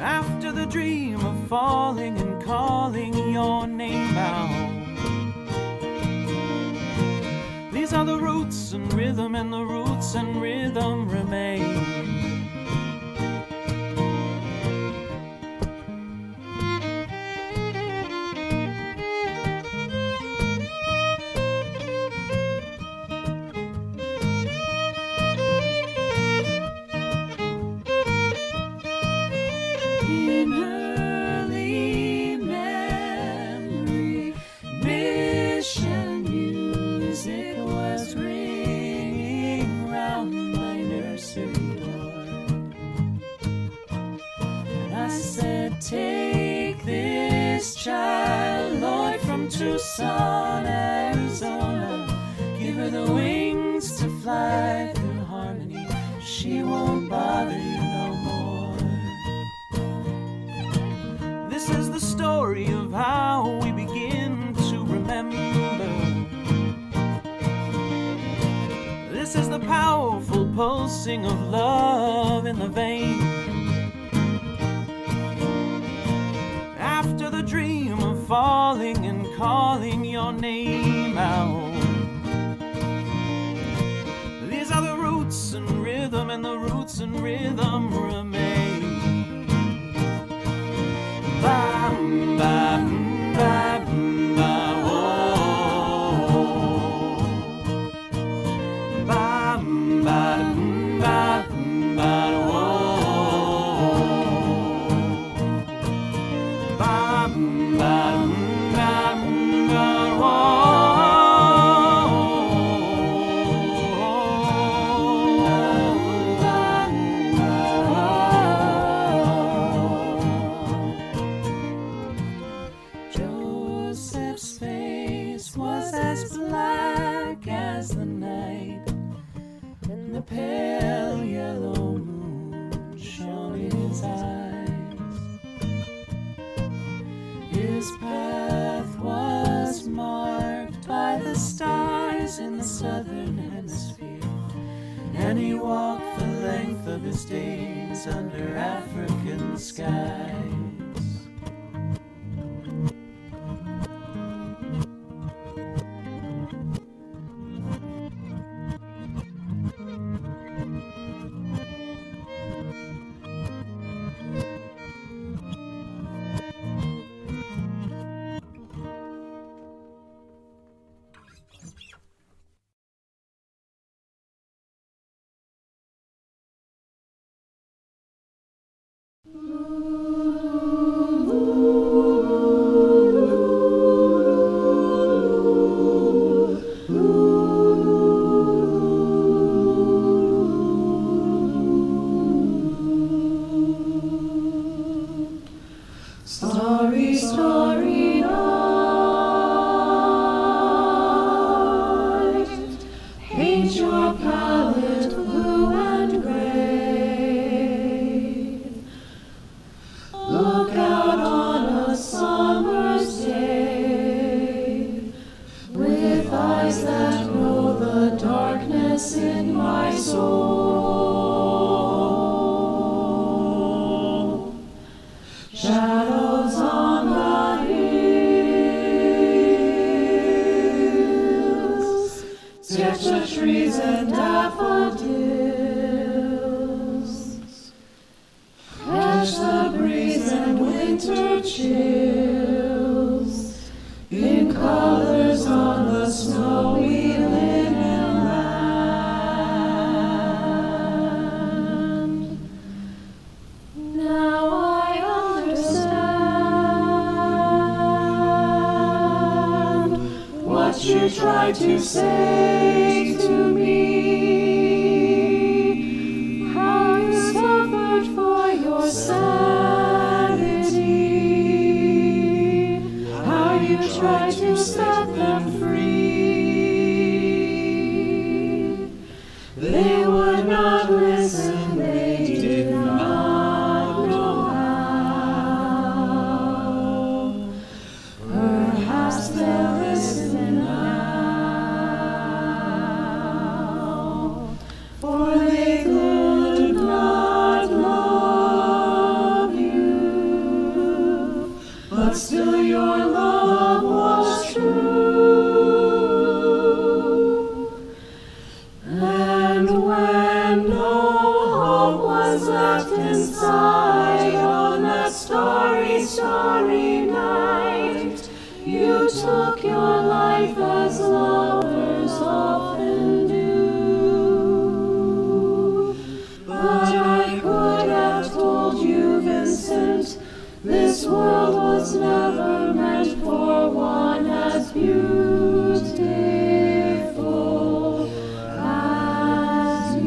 After the dream of falling and calling your name out. These are the roots and rhythm, and the roots and rhythm remain. In early memory, mission music was ringing round my nursery door. And I said, take this child, Lord, from Tucson, Arizona. Give her the wings to fly through harmony. She won't bother you no more. This is the story of how we begin to remember. This is the powerful pulsing of love in the vein. After the dream of falling and calling your name out. These are the roots and rhythm, and the roots and rhythm remain. Bam, bam, bam, bam, oh. Bam, bam, bam, bam, oh. Bam, bam, bam, bam, oh. Joseph's face was as black as the night, and the pale yellow moon shone in his eyes. His path was marked by the stars in the southern hemisphere, and he walked the length of his days under African skies. Starry, starry night, paint your palette blue and gray. Look out on a summer's day, with eyes that know the darkness in my soul. Shadows on the hills, sketch the trees and daffodils, catch the breeze and winter chills, in colors on the snowy linen land. Now I understand what you tried to say to me, how you suffered for your they did not know how. Perhaps they'll listen now, for they could not love you, but still your love was true. And when no hope was left inside on that starry, starry night, you took your life as lovers often do. But I could have told you, Vincent, this world was never meant for one as beautiful as you.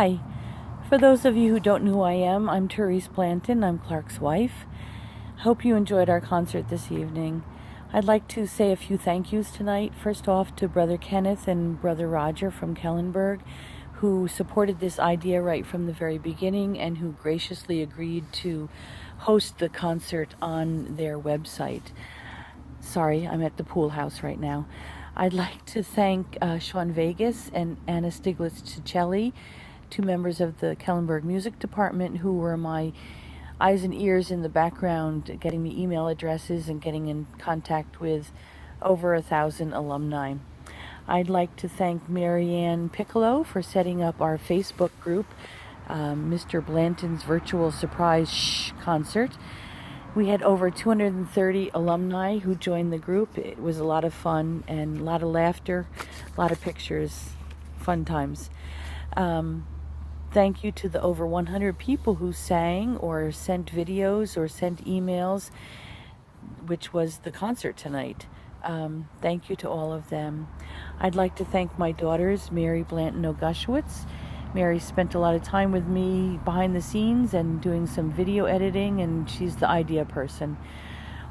Hi. For those of you who don't know who I am, I'm Therese Blanton. I'm Clark's wife. Hope you enjoyed our concert this evening. I'd like to say a few thank yous tonight. First off to Brother Kenneth and Brother Roger from Kellenberg, who supported this idea right from the very beginning and who graciously agreed to host the concert on their website. Sorry, I'm at the pool house right now. I'd like to thank Sean Vegas and Anna Stiglitz-Ticelli, two members of the Kellenberg Music Department who were my eyes and ears in the background, getting me email addresses and getting in contact with over 1,000 alumni. I'd like to thank Marianne Piccolo for setting up our Facebook group, Mr. Blanton's Virtual Surprise Concert. We had over 230 alumni who joined the group. It was a lot of fun and a lot of laughter, a lot of pictures, fun times. Thank you to the over 100 people who sang or sent videos or sent emails, which was the concert tonight. Thank you to all of them. I'd like to thank my daughters, Mary Blanton Ogushwitz. Mary spent a lot of time with me behind the scenes and doing some video editing, and she's the idea person.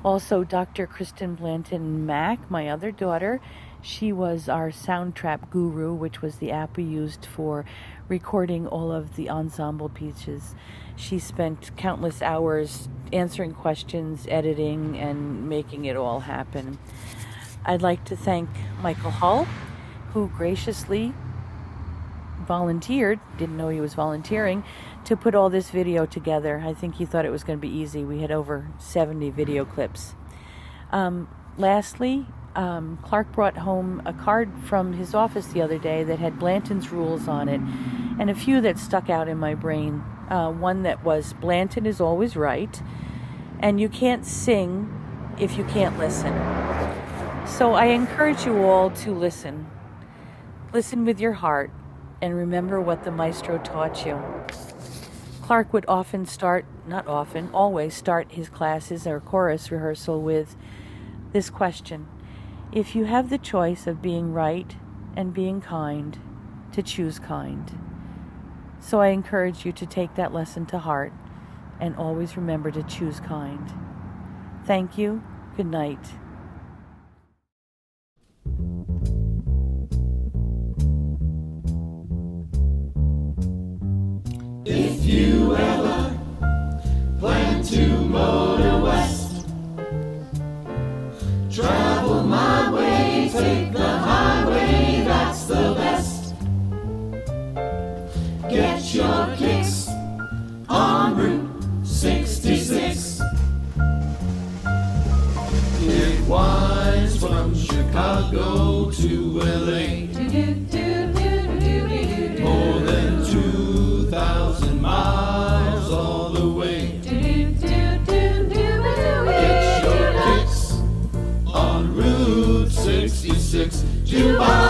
Also, Dr. Kristen Blanton Mack, my other daughter, she was our Soundtrap guru, which was the app we used for recording all of the ensemble pieces. She spent countless hours answering questions, editing, and making it all happen. I'd like to thank Michael Hull, who graciously volunteered, didn't know he was volunteering, to put all this video together. I think he thought it was going to be easy. We had over 70 video clips. Lastly, Clark brought home a card from his office the other day that had Blanton's rules on it, and a few that stuck out in my brain. One that was, Blanton is always right, and you can't sing if you can't listen. So I encourage you all to listen. Listen with your heart, and remember what the maestro taught you. Clark would often start, not often, always start his classes or chorus rehearsal with this question: if you have the choice of being right and being kind, to choose kind. So I encourage you to take that lesson to heart and always remember to choose kind. Thank you. Good night. If you ever plan to motor west, travel my way, take the highway, that's the best. Get your kicks on Route 66. It winds from Chicago to LA, more than 2,000 miles all the way. Get your kicks on Route 66. Jukebox.